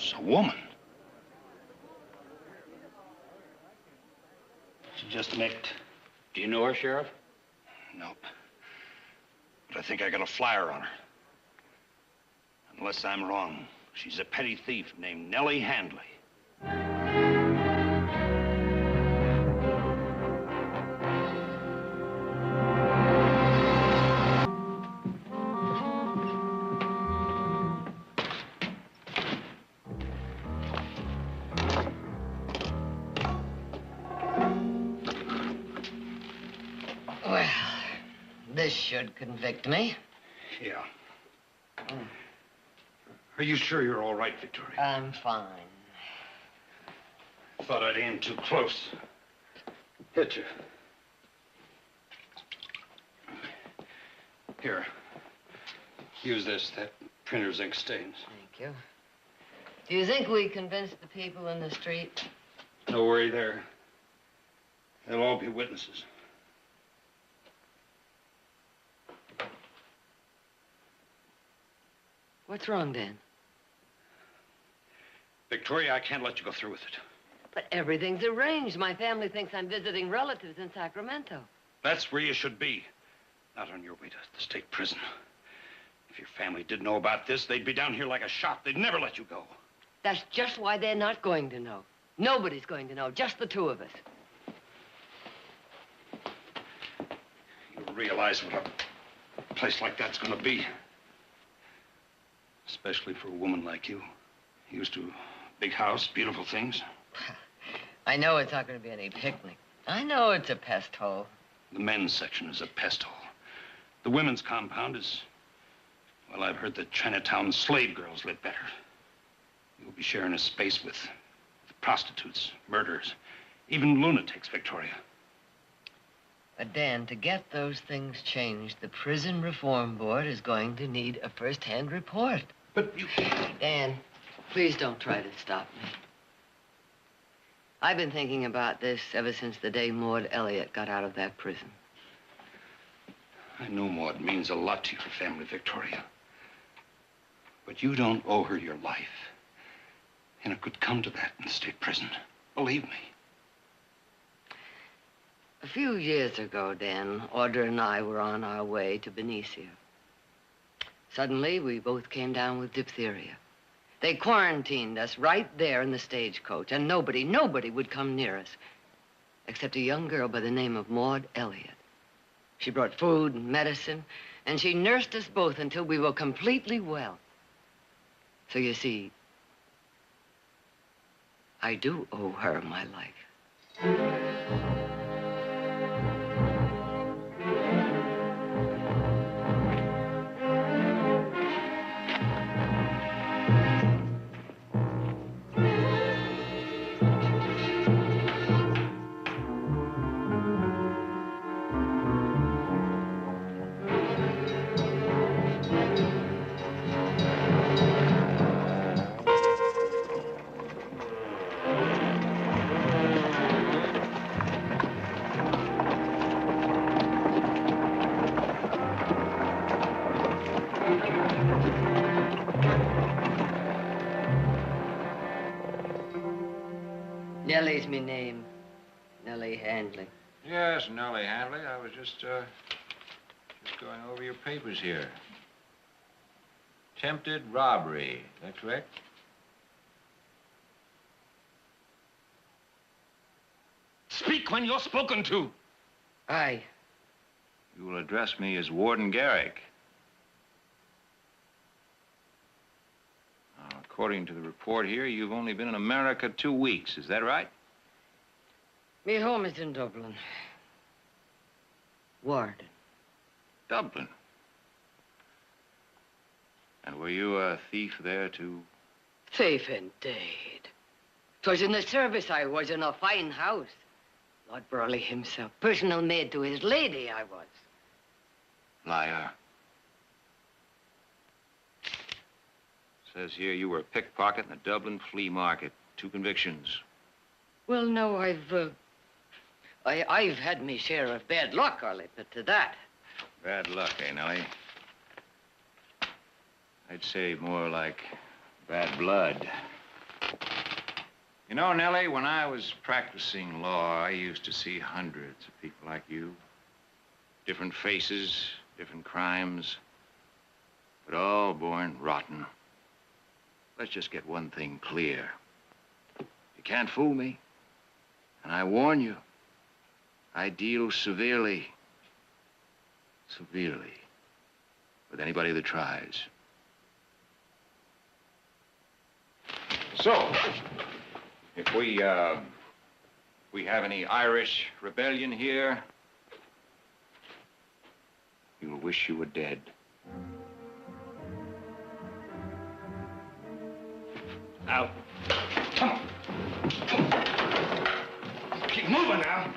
It's a woman. She just nicked. Do you know her, Sheriff? Nope. But I think I got a flyer on her. Unless I'm wrong, she's a petty thief named Nellie Handley. Well, this should convict me. Yeah. Are you sure you're all right, Victoria? I'm fine. Thought I'd aim too close. Hit you. Here. Use this. That printer's ink stains. Thank you. Do you think we convinced the people in the street? No worry there. They'll all be witnesses. What's wrong, Dan? Victoria, I can't let you go through with it. But everything's arranged. My family thinks I'm visiting relatives in Sacramento. That's where you should be. Not on your way to the state prison. If your family did know about this, they'd be down here like a shot. They'd never let you go. That's just why they're not going to know. Nobody's going to know, just the two of us. You realize what a place like that's gonna be? Especially for a woman like you. Used to a big house, beautiful things. I know it's not going to be any picnic. I know it's a pest hole. The men's section is a pest hole. The women's compound is, well, I've heard that Chinatown slave girls live better. You'll be sharing a space with prostitutes, murderers, even lunatics, Victoria. But Dan, to get those things changed, the Prison Reform Board is going to need a first-hand report. But you... Dan, please don't try to stop me. I've been thinking about this ever since the day Maud Elliott got out of that prison. I know Maud means a lot to your family, Victoria. But you don't owe her your life. And it could come to that in the state prison. Believe me. A few years ago, Dan, Audra and I were on our way to Benicia. Suddenly, we both came down with diphtheria. They quarantined us right there in the stagecoach, and nobody would come near us, except a young girl by the name of Maud Elliott. She brought food and medicine, and she nursed us both until we were completely well. So you see, I do owe her my life. Nellie's me name. Nellie Handley. Yes, Nellie Handley. I was just going over your papers here. Attempted robbery. Is that correct? Speak when you're spoken to. Aye. You will address me as Warden Garrick. According to the report here, you've only been in America 2 weeks. Is that right? Me home is in Dublin. Warden. Dublin. And were you a thief there, too? Thief indeed. 'Twas in the service I was, in a fine house. Lord Burley himself, personal maid to his lady I was. Liar. Says here you were a pickpocket in the Dublin flea market. 2 convictions. Well, no, I've had me share of bad luck, I'll admit to that. Bad luck, eh, Nellie? I'd say more like bad blood. You know, Nellie, when I was practicing law, I used to see hundreds of people like you. Different faces, different crimes, but all born rotten. Let's just get one thing clear. You can't fool me. And I warn you, I deal severely with anybody that tries. So, if we have any Irish rebellion here, you'll wish you were dead. Now, come on. Keep moving now.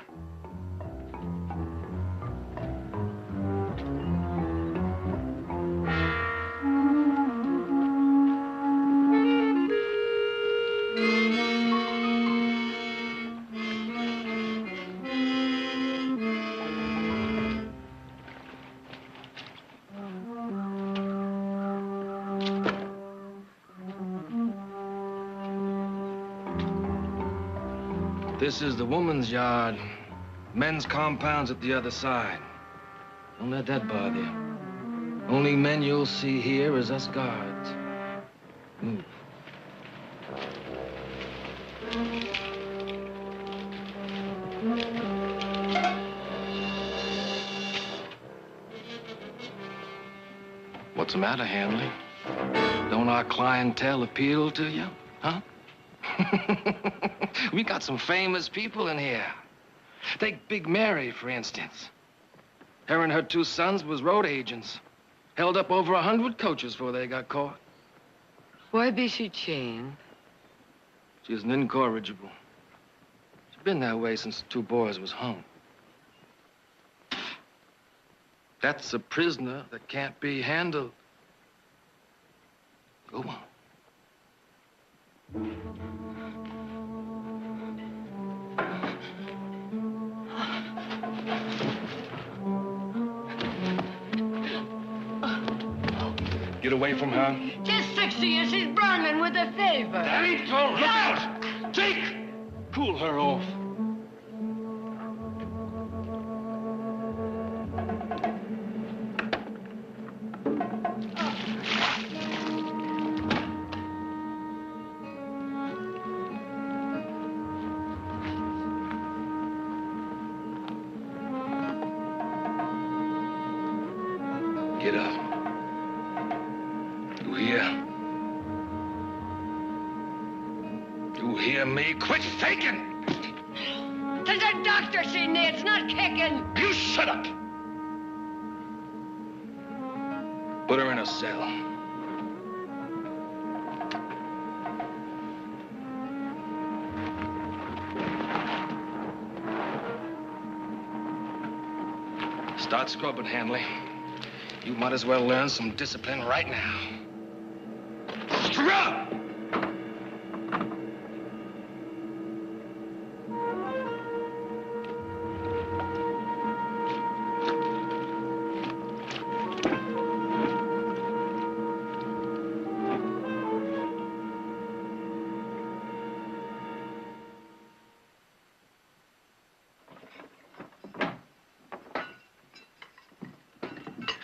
This is the woman's yard. Men's compound's at the other side. Don't let that bother you. Only men you'll see here is us guards. Move. What's the matter, Hanley? Don't our clientele appeal to you, huh? We got some famous people in here. Take Big Mary, for instance. Her and her 2 sons was road agents. Held up over 100 coaches before they got caught. Why be she chained? She's an incorrigible. She's been that way since the 2 boys was hung. That's a prisoner that can't be handled. Go on. Get away from her. She's 60 and she's burning with a fever. Danny, don't look out! Jake! Pull her off. Get up. You hear? You hear me? Quit faking! There's a doctor seen me. It's not kicking. You shut up! Put her in a cell. Start scrubbing, Hanley. You might as well learn some discipline right now. Scrub!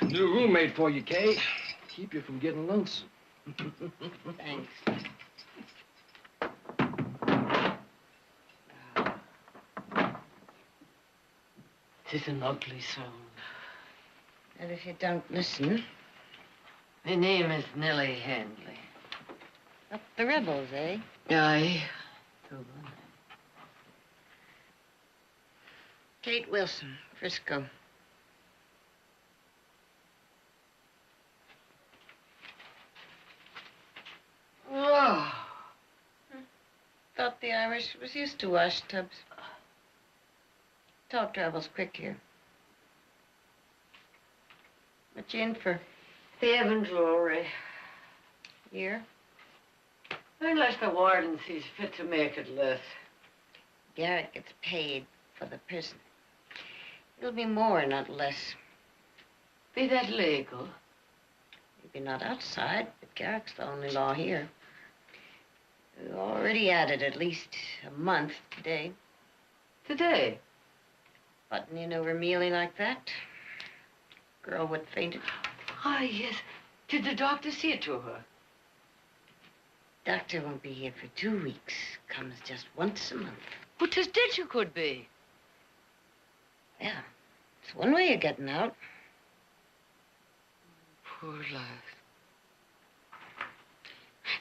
New roommate for you, Kay. Keep you from getting lonesome. Thanks. It's an ugly sound. And if you don't listen... My name is Nellie Handley. Up the rebels, eh? Aye. Kate Wilson, Frisco. Oh. Thought the Irish was used to wash tubs. Talk travels quick here. What you in for? Thieving jewelry. Year? Unless the warden sees fit to make it less. Garrett gets paid for the prison. It'll be more, not less. Be that legal? Maybe not outside, but Garrett's the only law here. We're already at it at least a month today. Today? Butting in over Mealy like that. Girl what fainted. Ah, yes. Did the doctor see it to her? Doctor won't be here for 2 weeks. Comes just once a month. Well, 'tis ditch you could be. Yeah, it's one way of getting out. Poor life.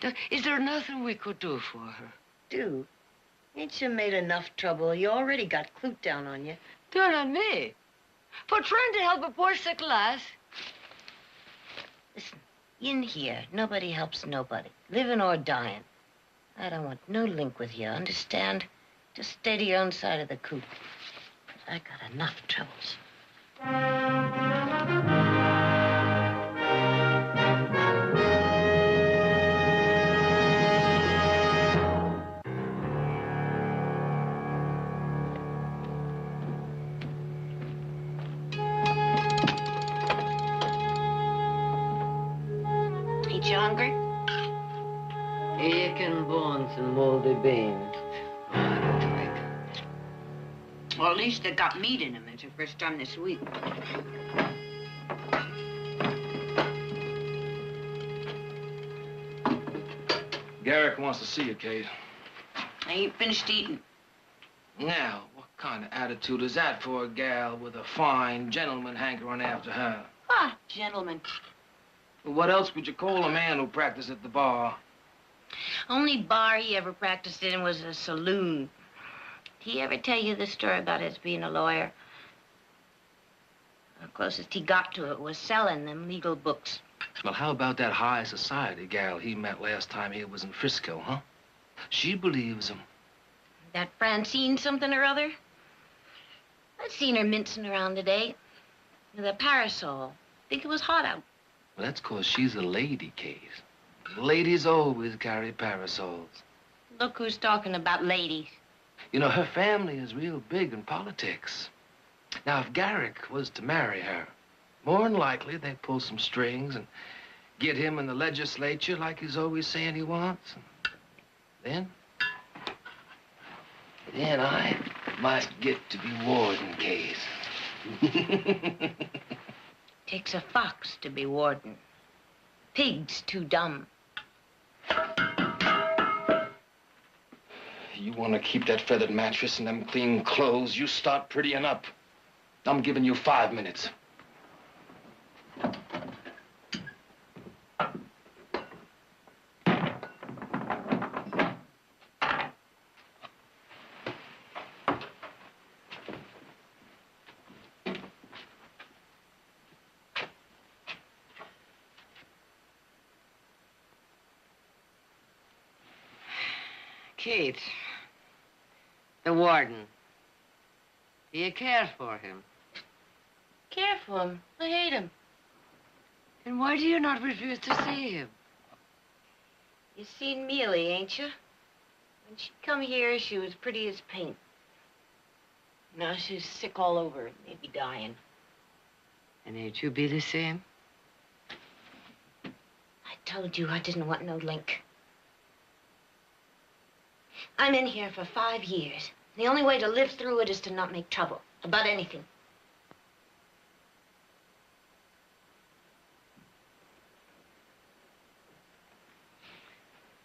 Now, is there nothing we could do for her? Do? Ain't you made enough trouble? You already got Clute down on you. Down on me? For trying to help a poor sick lass? Listen, in here, nobody helps nobody, living or dying. I don't want no link with you, understand? Just stay to your own side of the coop. I got enough troubles. Ain't you hungry? Aching bones and moldy beans. Oh, I don't drink. Well, at least they got meat in them. It's the first time this week. Garrick wants to see you, Kate. I ain't finished eating. Now, what kind of attitude is that for a gal with a fine gentleman hankering after her? Ah, gentlemen. Well, what else would you call a man who practiced at the bar? Only bar he ever practiced in was a saloon. Did he ever tell you the story about his being a lawyer? The closest he got to it was selling them legal books. Well, how about that high society gal he met last time he was in Frisco, huh? She believes him. That Francine something or other? I've seen her mincing around today with a parasol. Think it was hot out. Well, that's 'cause she's a lady, Kate. Ladies always carry parasols. Look who's talking about ladies. You know, her family is real big in politics. Now, if Garrick was to marry her, more than likely they'd pull some strings and get him in the legislature like he's always saying he wants. And then I might get to be warden, Kate. Takes a fox to be warden. Pig's too dumb. You want to keep that feathered mattress and them clean clothes, you start prettying up. I'm giving you 5 minutes. Kate, the warden. Do you care for him? Care for him. I hate him. Then why do you not refuse to see him? You seen Mealy, ain't you? When she come here, she was pretty as paint. Now she's sick all over, maybe dying. And ain't you be the same? I told you I didn't want no link. I'm in here for 5 years. The only way to live through it is to not make trouble about anything.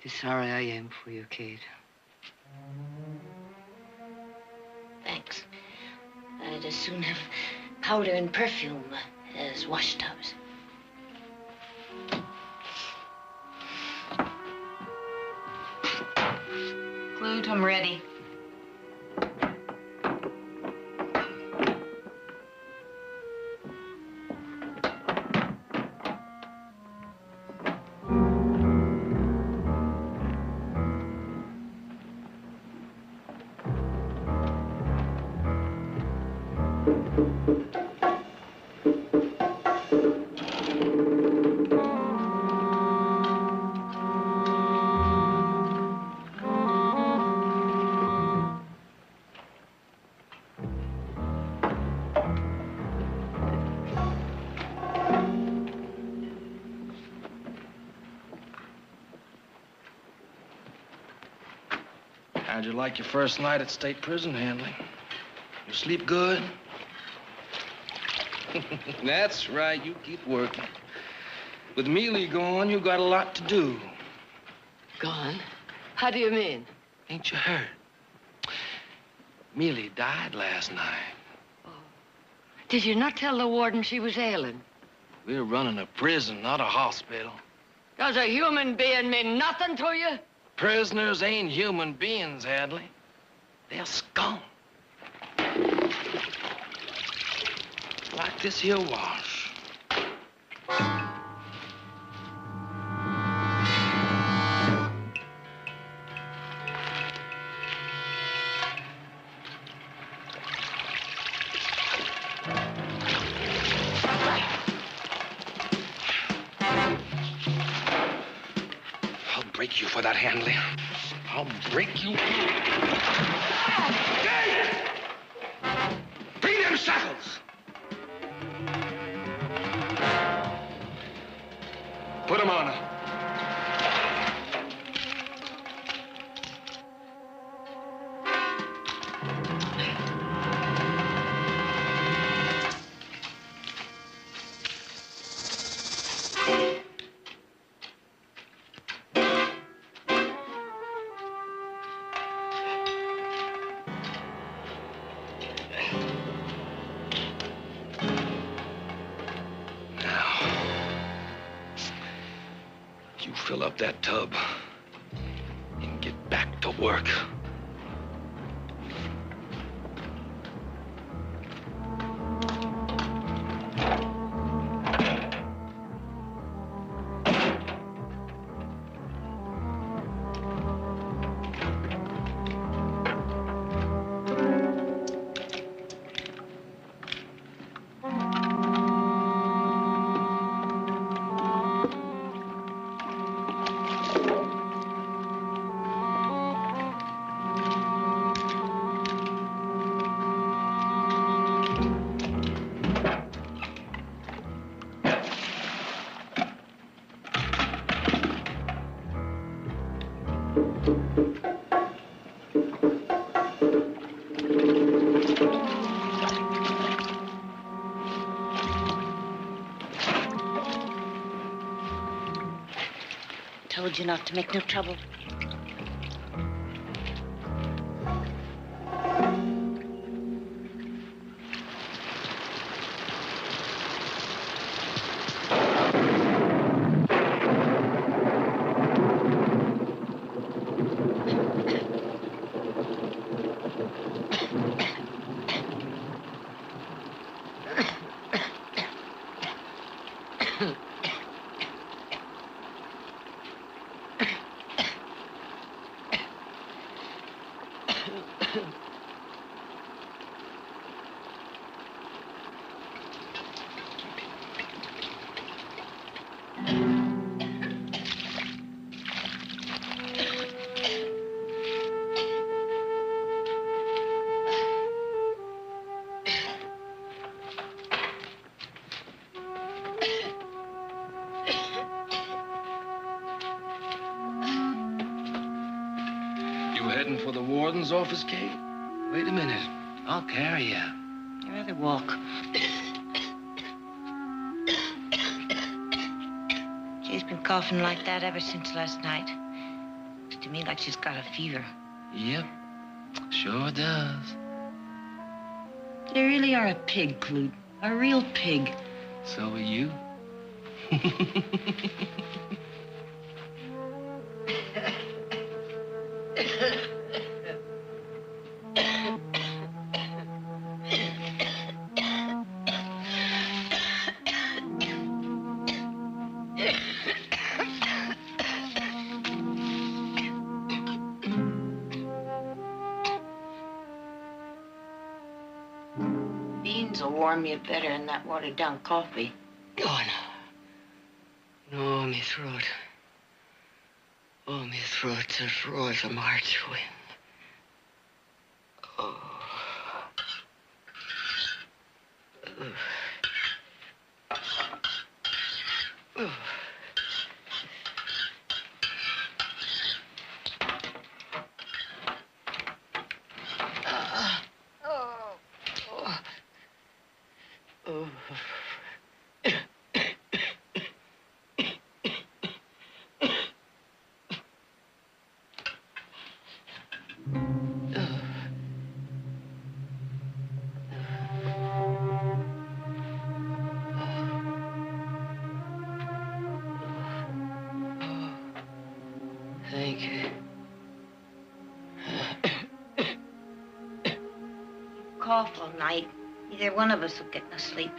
Tis sorry I am for you, Kate. Thanks. I'd as soon have powder and perfume as wash tubs. Clute, I'm ready. How'd you like your first night at state prison, Handley? You sleep good? That's right, you keep working. With Mealy gone, you got a lot to do. Gone? How do you mean? Ain't you heard? Mealy died last night. Oh. Did you not tell the warden she was ailing? We're running a prison, not a hospital. Does a human being mean nothing to you? Prisoners ain't human beings, Hadley. They're scum. Like this here wash. I'll break you for that, Handley. I'll break you. Hey! Bring them shackles! Put them on her. Fill up that tub and get back to work. Told you not to make no trouble. Heading for the warden's office, Kate? Wait a minute. I'll carry you. I'd rather walk. She's been coughing like that ever since last night. Looks to me like she's got a fever. Yep, sure does. You really are a pig, Clute. A real pig. So are you. Beans will warm you better than that watered-down coffee. Oh, no. No, me throat. Oh, me throat's as raw as a March wind. Oh. Oh. awful night. Neither one of us will get no sleep.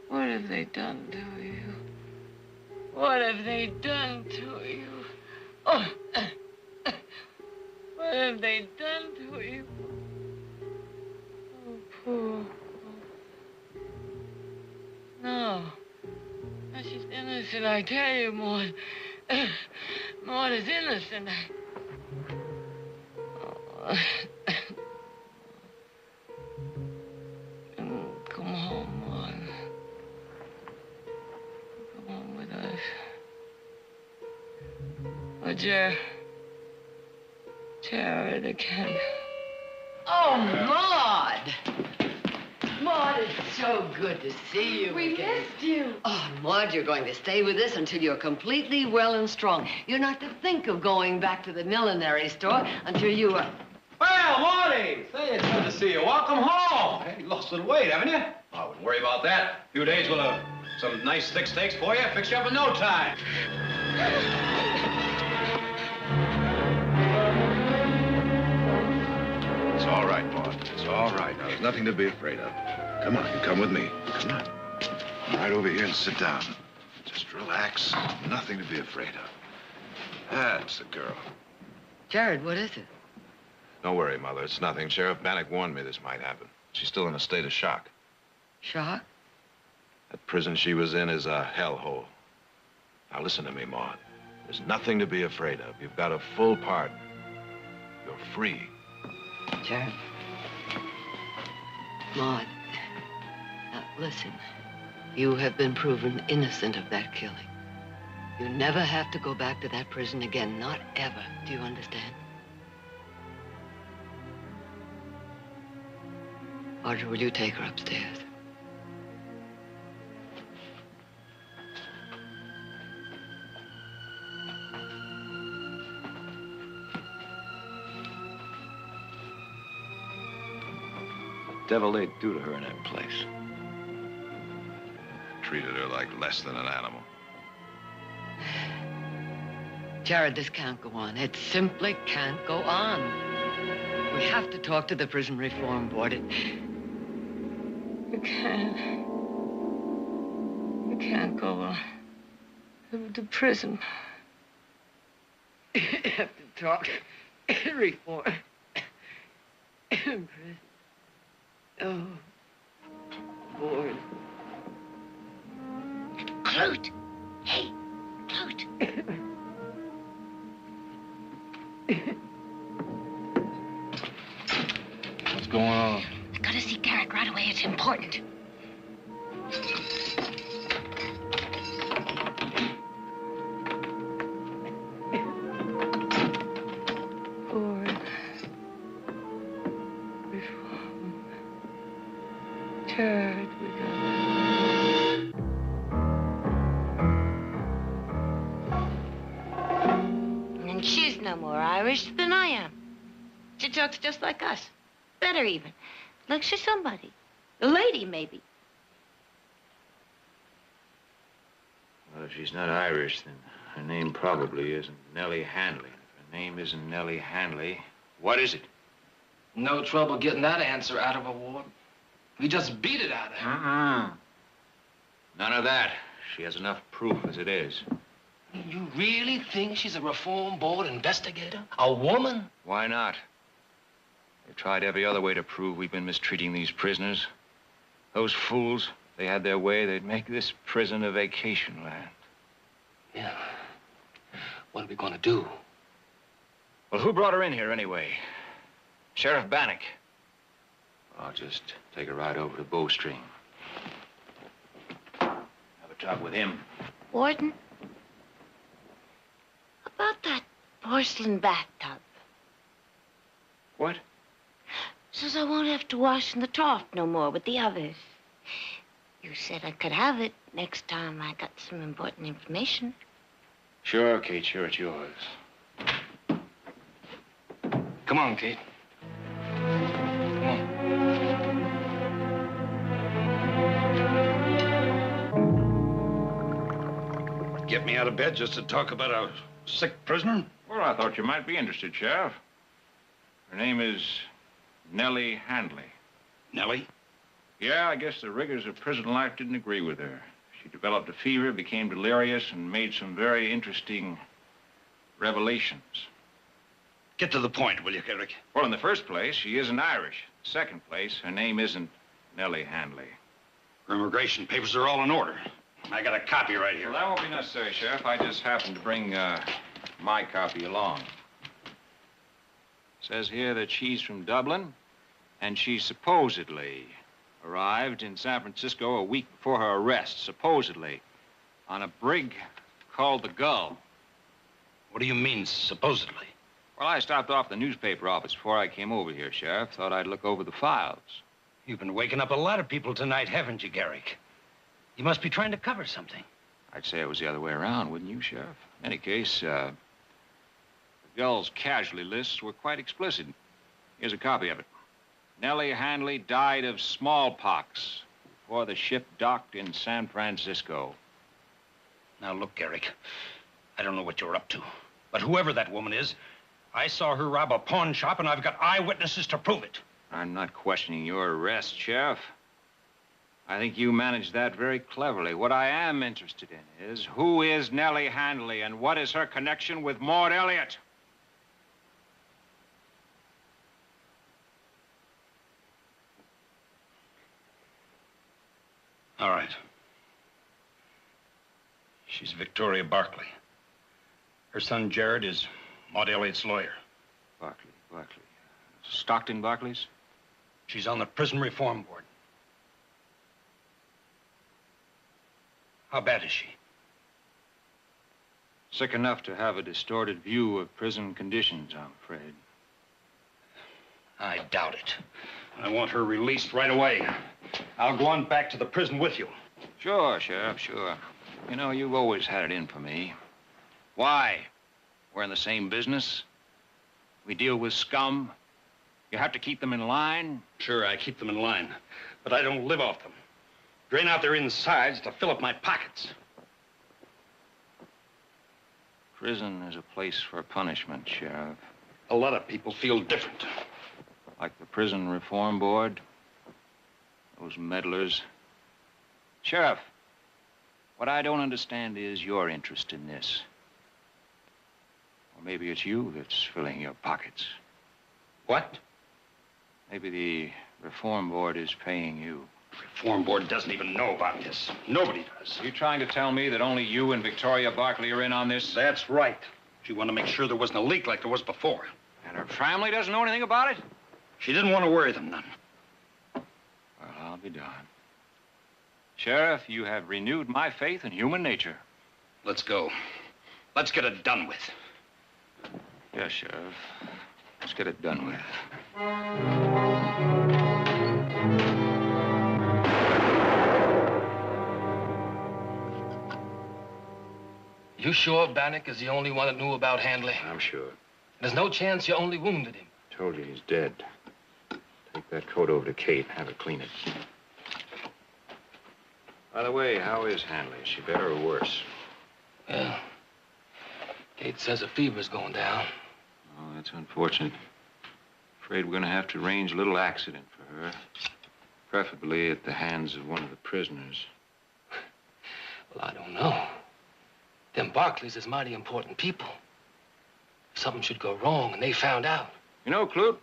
What have they done to you? What have they done to you? Oh, what have they done to you? Oh, poor. No. No, she's innocent, I tell you, Maud. Maud is innocent. Oh. Come home, Maud. Come home with us. Oh, Jared again. Oh, Maud! Maud, it's so good to see you We again. missed you. Oh, Maud, you're going to stay with us until you're completely well and strong. You're not to think of going back to the millinery store until you are... Well, Marty! Say, it's good to see you. Welcome home. Hey, you lost a little weight, haven't you? I wouldn't worry about that. A few days, we'll have some nice thick steaks for you. Fix you up in no time. It's all right, Maud. It's all right. Now, there's nothing to be afraid of. Come on, you come with me. Come on. Right over here and sit down. Just relax. Nothing to be afraid of. That's the girl. Jared, what is it? Don't worry, Mother. It's nothing. Sheriff Bannock warned me this might happen. She's still in a state of shock. Shock? That prison she was in is a hellhole. Now, listen to me, Maud. There's nothing to be afraid of. You've got a full pardon. You're free. Jared. Maud. Now, listen. You have been proven innocent of that killing. You never have to go back to that prison again. Not ever. Do you understand? Audrey, will you take her upstairs? The devil they'd do to her in that place. Treated her like less than an animal. Jared, this can't go on. It simply can't go on. We have to talk to the Prison Reform Board. You can't go on. To prison. You have to talk. Reform. Prison. Oh, board. Clute! Hey, Clute! What's going on? I gotta see Garrett right away. It's important. Board. Reform. Jared, we got And she's no more Irish than I am. She talks just like us. Better even. Like she's somebody. A lady, maybe. Well, if she's not Irish, then her name probably isn't Nellie Hanley. If her name isn't Nellie Hanley, what is it? No trouble getting that answer out of her, Ward. We just beat it out of her. None of that. She has enough proof as it is. You really think she's a reform board investigator? A woman? Why not? They've tried every other way to prove we've been mistreating these prisoners. Those fools, if they had their way, they'd make this prison a vacation land. Yeah. What are we gonna do? Well, who brought her in here anyway? Sheriff Bannock. I'll just take a ride over to Bowstring. Have a talk with him. Warden, about that porcelain bathtub. What? Says I won't have to wash in the trough no more with the others. You said I could have it next time I got some important information. Sure, Kate, sure, it's yours. Come on, Kate. Come on. Get me out of bed just to talk about a sick prisoner? Well, I thought you might be interested, Sheriff. Her name is Nellie Handley. Nellie? Yeah, I guess the rigors of prison life didn't agree with her. She developed a fever, became delirious, and made some very interesting revelations. Get to the point, will you, Garrick? Well, in the first place, she isn't Irish. Second place, her name isn't Nellie Handley. Her immigration papers are all in order. I got a copy right here. Well, that won't be necessary, Sheriff. I just happened to bring my copy along. Says here that she's from Dublin, and she supposedly arrived in San Francisco a week before her arrest, supposedly, on a brig called the Gull. What do you mean, supposedly? Well, I stopped off the newspaper office before I came over here, Sheriff. Thought I'd look over the files. You've been waking up a lot of people tonight, haven't you, Garrick? You must be trying to cover something. I'd say it was the other way around, wouldn't you, Sheriff? In any case, the Gull's casualty lists were quite explicit. Here's a copy of it. Nellie Handley died of smallpox before the ship docked in San Francisco. Now, look, Garrick, I don't know what you're up to, but whoever that woman is, I saw her rob a pawn shop, and I've got eyewitnesses to prove it. I'm not questioning your arrest, Sheriff. I think you managed that very cleverly. What I am interested in is who is Nellie Handley and what is her connection with Maud Elliott? All right. She's Victoria Barkley. Her son, Jared, is Maud Elliott's lawyer. Barkley. Stockton Barkley's? She's on the prison reform board. How bad is she? Sick enough to have a distorted view of prison conditions, I'm afraid. I doubt it. I want her released right away. I'll go on back to the prison with you. Sure, Sheriff, sure. You know, you've always had it in for me. Why? We're in the same business. We deal with scum. You have to keep them in line. Sure, I keep them in line, but I don't live off them. Drain out their insides to fill up my pockets. Prison is a place for punishment, Sheriff. A lot of people feel different. Like the Prison Reform Board. Those meddlers. Sheriff, what I don't understand is your interest in this. Or maybe it's you that's filling your pockets. What? Maybe the Reform Board is paying you. Reform Board doesn't even know about this. Nobody does. Are you trying to tell me that only you and Victoria Barkley are in on this? That's right. She wanted to make sure there wasn't a leak like there was before. And her family doesn't know anything about it? She didn't want to worry them none. Well, I'll be darned. Sheriff, you have renewed my faith in human nature. Let's go. Let's get it done with. Yes, Sheriff. Let's get it done with. You sure Bannock is the only one that knew about Handley? I'm sure. There's no chance you only wounded him. Told you he's dead. Take that coat over to Kate and have her clean it. By the way, how is Handley? Is she better or worse? Well, Kate says her fever's going down. Oh, that's unfortunate. Afraid we're going to have to arrange a little accident for her. Preferably at the hands of one of the prisoners. Well, I don't know. Them Barkleys is mighty important people. If something should go wrong and they found out. You know, Clute,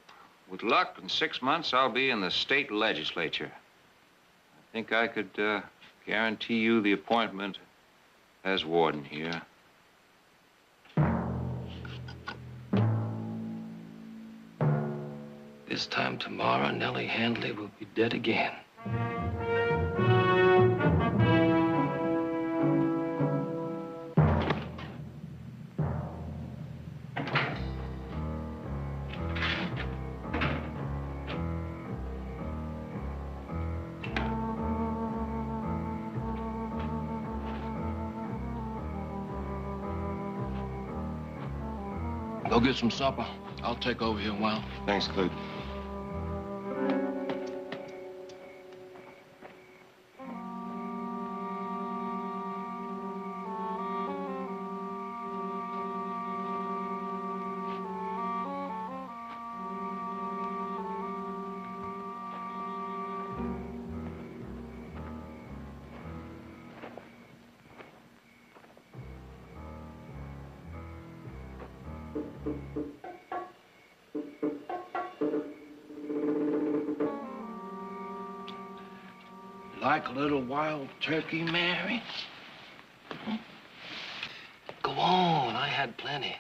with luck, in 6 months, I'll be in the state legislature. I think I could guarantee you the appointment as warden here. This time tomorrow, Nellie Handley will be dead again. Go get some supper. I'll take over here a while. Thanks, Clute. Like a little wild turkey, Mary? Go on, I had plenty.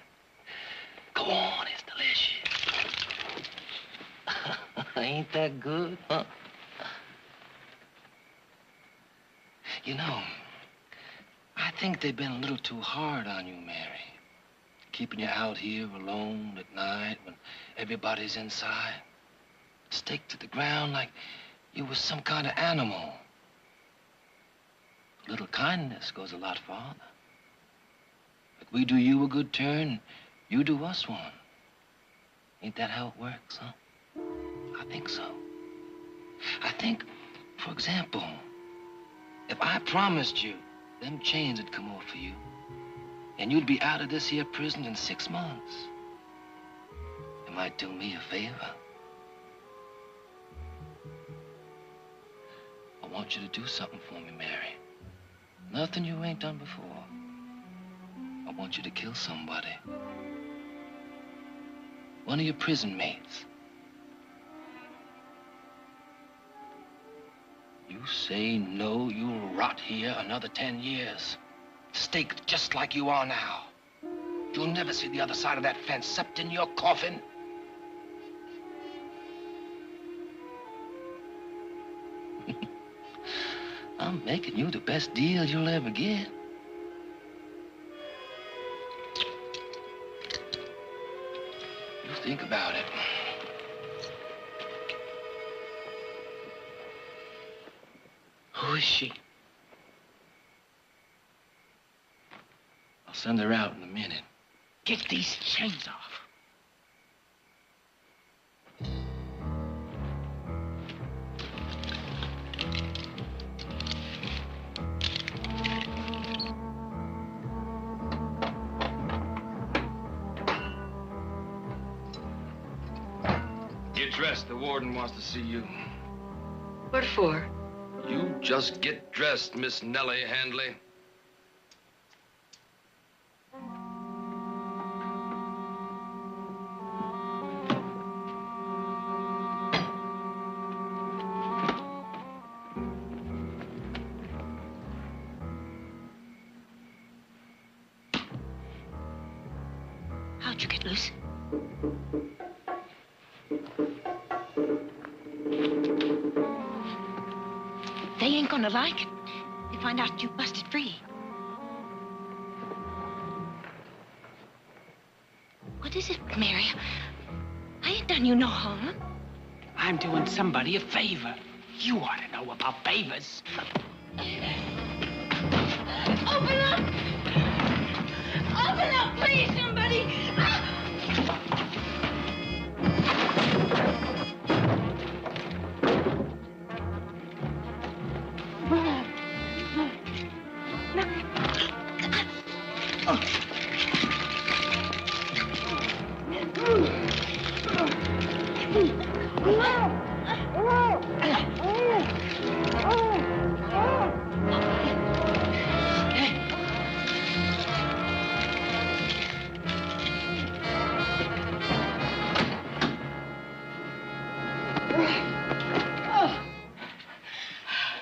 Go on, it's delicious. Ain't that good, huh? You know, I think they've been a little too hard on you, Mary. Keeping you out here alone at night when everybody's inside. Stake to the ground like you was some kind of animal. A little kindness goes a lot farther. Like we do you a good turn, you do us one. Ain't that how it works, huh? I think so. I think, for example, if I promised you them chains would come off for you, and you'd be out of this here prison in 6 months, you might do me a favor. I want you to do something for me, Mary. Nothing you ain't done before. I want you to kill somebody. One of your prison mates. You say no, you'll rot here another 10 years. Staked just like you are now. You'll never see the other side of that fence except in your coffin. I'm making you the best deal you'll ever get. You think about it. Who is she? I'll send her out in a minute. Get these chains off. Get dressed. The warden wants to see you. What for? You just get dressed, Miss Nellie Handley. How'd you get loose? They ain't gonna like it. They find out you busted free. What is it, Mary? I ain't done you no harm. I'm doing somebody a favor. You ought to know about favors. Open up! Open up, please, somebody!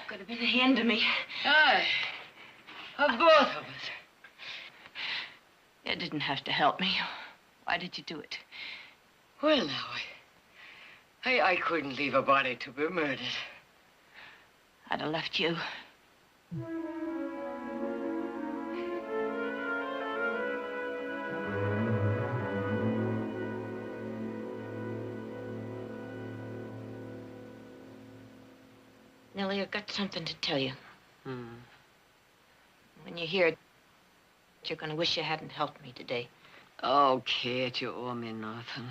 Could have been the end of me. Aye. Of both of us. You didn't have to help me. Why did you do it? Well, now, I couldn't leave a body to be murdered. I'd have left you. Nellie, I've got something to tell you. Hmm. When you hear it, you're going to wish you hadn't helped me today. Oh, Kate, you owe me nothing.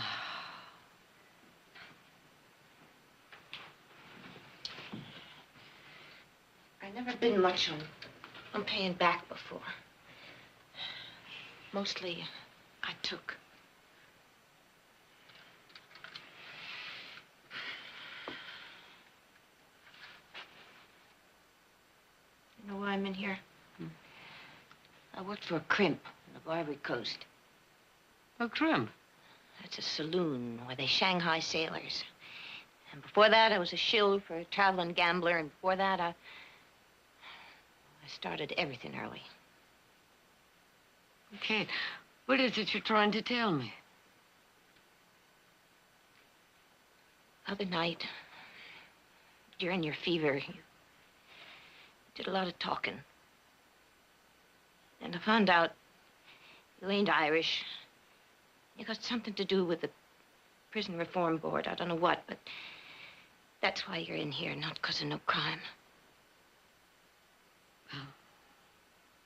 I've never been much on paying back before. Mostly, I took. You know why I'm in here? I worked for a crimp on the Barbary Coast. A crimp? That's a saloon where they Shanghai sailors. And before that, I was a shill for a traveling gambler. And before that, I started everything early. Kate, what is it you're trying to tell me? The other night, during your fever, you did a lot of talking. And I found out you ain't Irish. You got something to do with the Prison Reform Board. I don't know what, but that's why you're in here, not because of no crime. Well,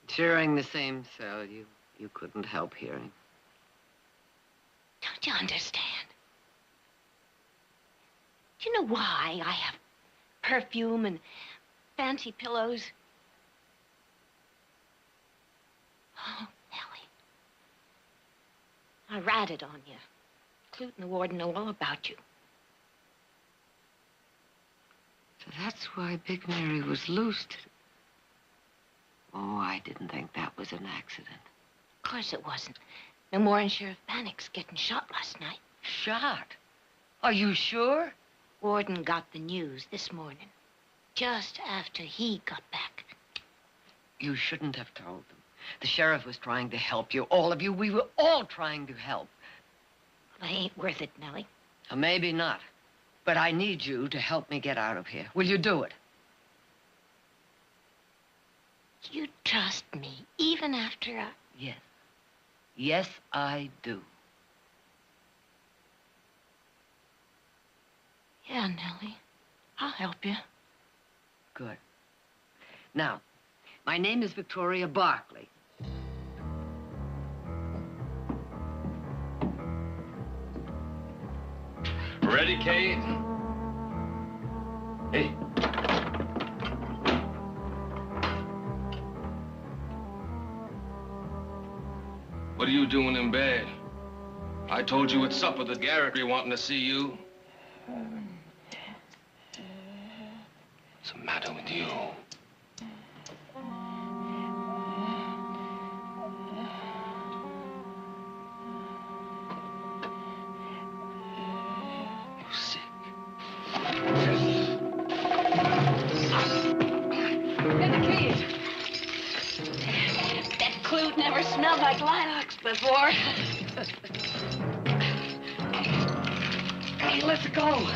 sharing the same cell, you couldn't help hearing. Don't you understand? Do you know why I have perfume and fancy pillows? Oh, Nellie. I ratted on you. Clute and the warden know all about you. So that's why Big Mary was loosed. Oh, I didn't think that was an accident. Of course it wasn't. No more than Sheriff Bannock's getting shot last night. Shot? Are you sure? Warden got the news this morning, just after he got back. You shouldn't have told them. The sheriff was trying to help you, all of you. We were all trying to help. Well, they ain't worth it, Nellie. Maybe not. But I need you to help me get out of here. Will you do it? You trust me, even after I... Yes. Yes, I do. Yeah, Nellie. I'll help you. Good. Now, my name is Victoria Barkley. Ready, Kate? Hey. What are you doing in bed? I told you at supper that Garrett be wanting to see you. What's the matter with you? You sick? Get the keys. That clute never smelled like lilacs before. Hey, let's go.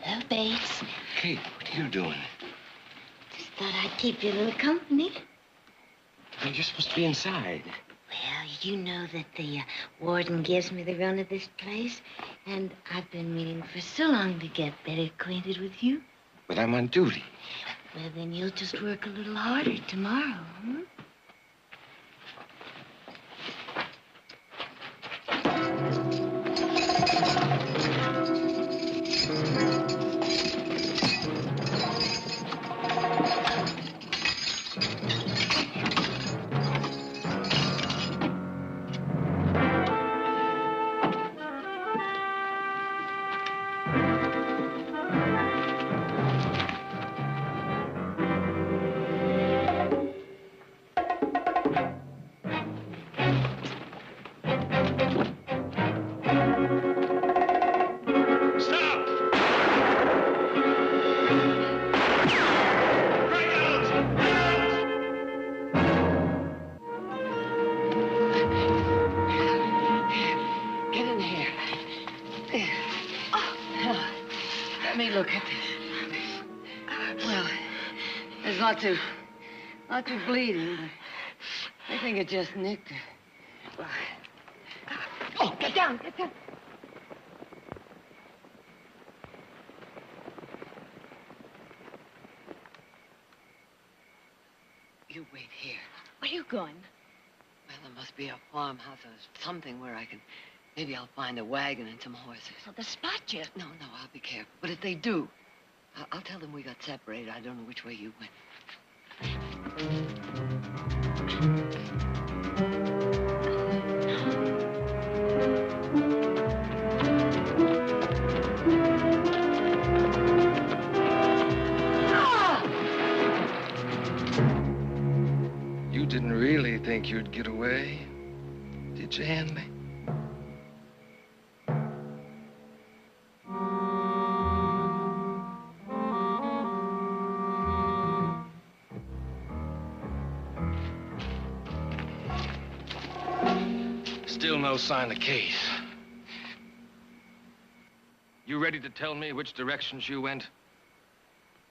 Well, Bates, Kate, what are you doing? just thought I'd keep you a little company. You're supposed to be inside. Well, you know that the warden gives me the run of this place, and I've been meaning for so long to get better acquainted with you. But I'm on duty. Well, then you'll just work a little harder tomorrow, hmm? Let me look at this. Well, there's not too bleeding, but I think it just nicked her. Oh, get down, get down. You wait here. Where are you going? Well, there must be a farmhouse or something where I can... Maybe I'll find a wagon and some horses. Well, they'll spot you. No, I'll be careful. But if they do, I'll tell them we got separated. I don't know which way you went. You didn't really think you'd get away, did you, Hanley? Still no sign of Kate. You ready to tell me which direction she went?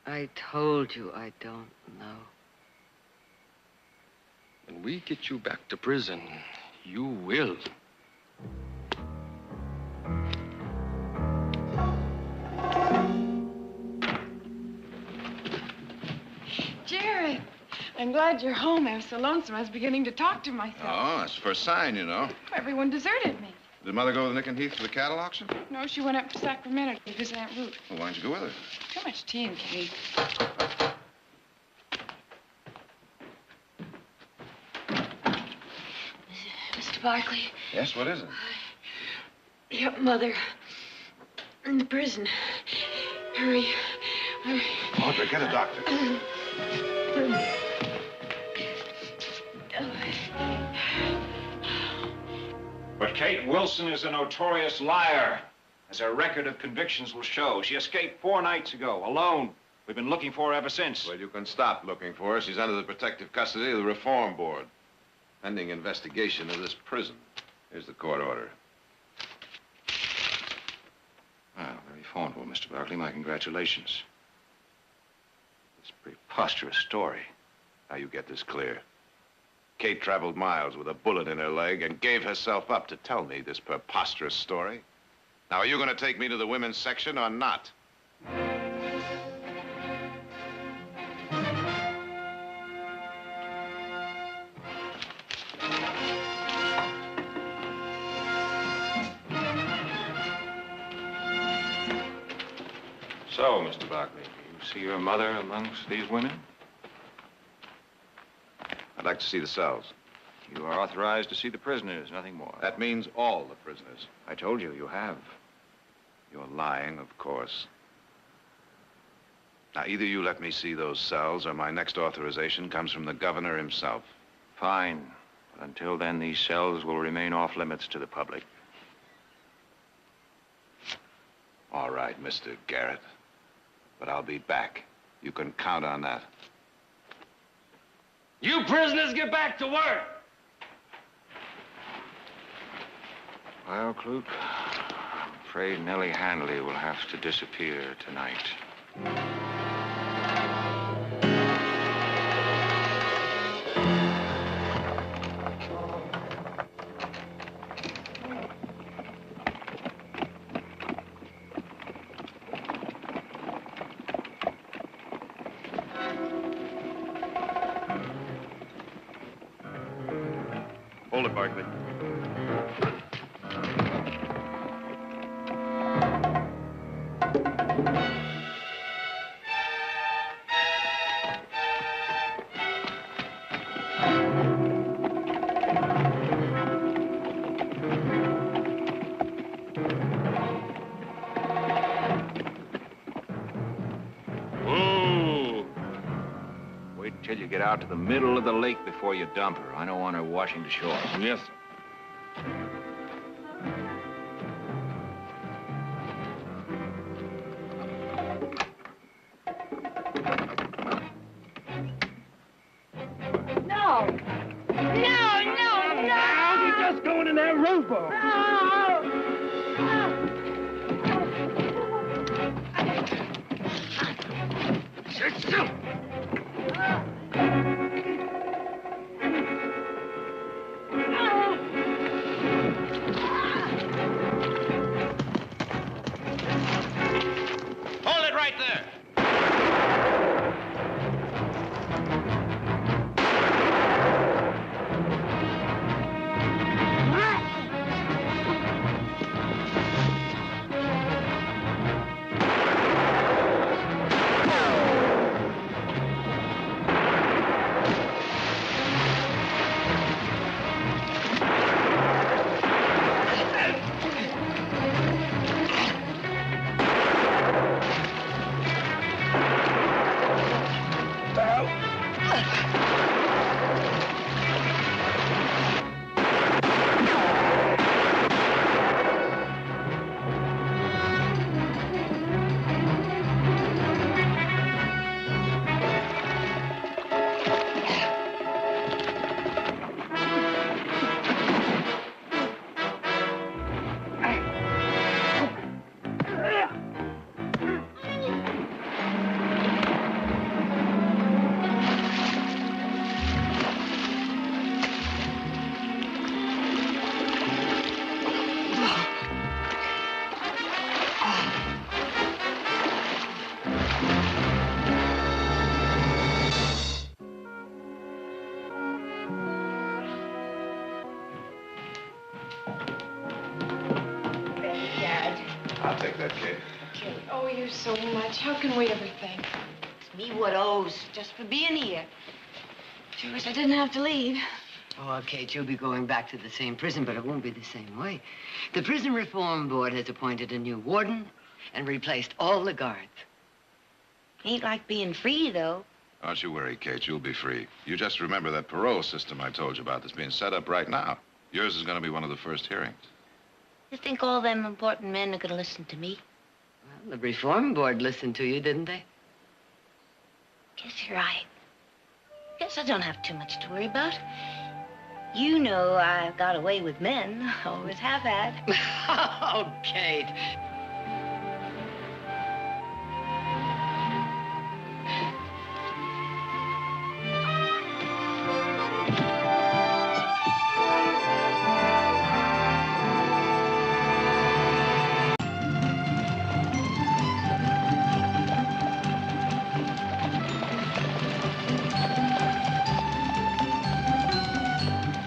I told you I don't know. When we get you back to prison, you will. Jared, I'm glad you're home. I was so lonesome I was beginning to talk to myself. Oh, that's the first sign, you know. Everyone deserted me. Did Mother go with Nick and Heath to the cattle auction? No, she went up to Sacramento to visit Aunt Ruth. Well, why don't you go with her? Too much tea and cake. Mr. Barkley, Yes, what is it? your mother in the prison. Hurry. Hurry. Audrey, get a doctor. But Kate Wilson is a notorious liar, as her record of convictions will show. She escaped 4 nights ago, alone. We've been looking for her ever since. Well, you can stop looking for her. She's under the protective custody of the Reform Board, pending investigation of this prison. Here's the court order. Well, very formidable, Mr. Barkley. My congratulations. It's a preposterous story. Now you get this clear. Kate traveled miles with a bullet in her leg and gave herself up to tell me this preposterous story. Now, are you going to take me to the women's section or not? So, Mr. Barkley, do you see your mother amongst these women? I'd like to see the cells. You are authorized to see the prisoners, nothing more. That means all the prisoners. I told you, you have. You're lying, of course. Now, either you let me see those cells or my next authorization comes from the governor himself. Fine. But until then, these cells will remain off limits to the public. All right, Mr. Garrett. But I'll be back. You can count on that. You prisoners get back to work! Well, Clute, I'm afraid Nellie Handley will have to disappear tonight. Hold it, Barkley. Wait until you get out to the middle of the lake before you dump her. I don't want her washing the shore. Yes, sir. No! We're just going in that rowboat. right there. I'll take that, Kate. Kate, owe you so much. How can we ever thank you? It's me what owes, just for being here. Sure wish I didn't have to leave. Oh, Kate, you'll be going back to the same prison, but it won't be the same way. The Prison Reform Board has appointed a new warden and replaced all the guards. Ain't like being free, though. Don't you worry, Kate. You'll be free. You just remember that parole system I told you about that's being set up right now. Yours is going to be one of the first hearings. You think all them important men are gonna listen to me? Well, the Reform Board listened to you, didn't they? Guess you're right. Guess I don't have too much to worry about. You know I've got away with men. Always have had. Oh, Kate.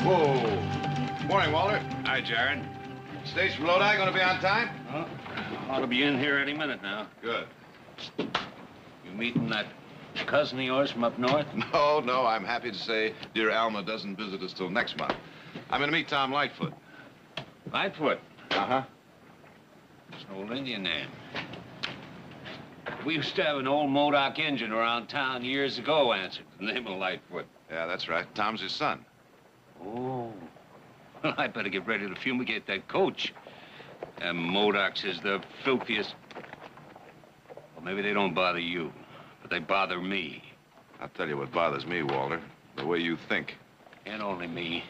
Whoa. Morning, Walter. Hi, Jared. Stage from Lodi going to be on time? Well, ought to be in here any minute now. Good. You meeting that cousin of yours from up north? No, I'm happy to say dear Alma doesn't visit us till next month. I'm going to meet Tom Lightfoot. Lightfoot. Uh-huh. It's an old Indian name. We used to have an old Modoc engine around town years ago answered the name of Lightfoot. Yeah, that's right. Tom's his son. Oh. Well, I'd better get ready to fumigate that coach. And Modocs is the filthiest. Well, maybe they don't bother you, but they bother me. I'll tell you what bothers me, Walter. The way you think. And only me.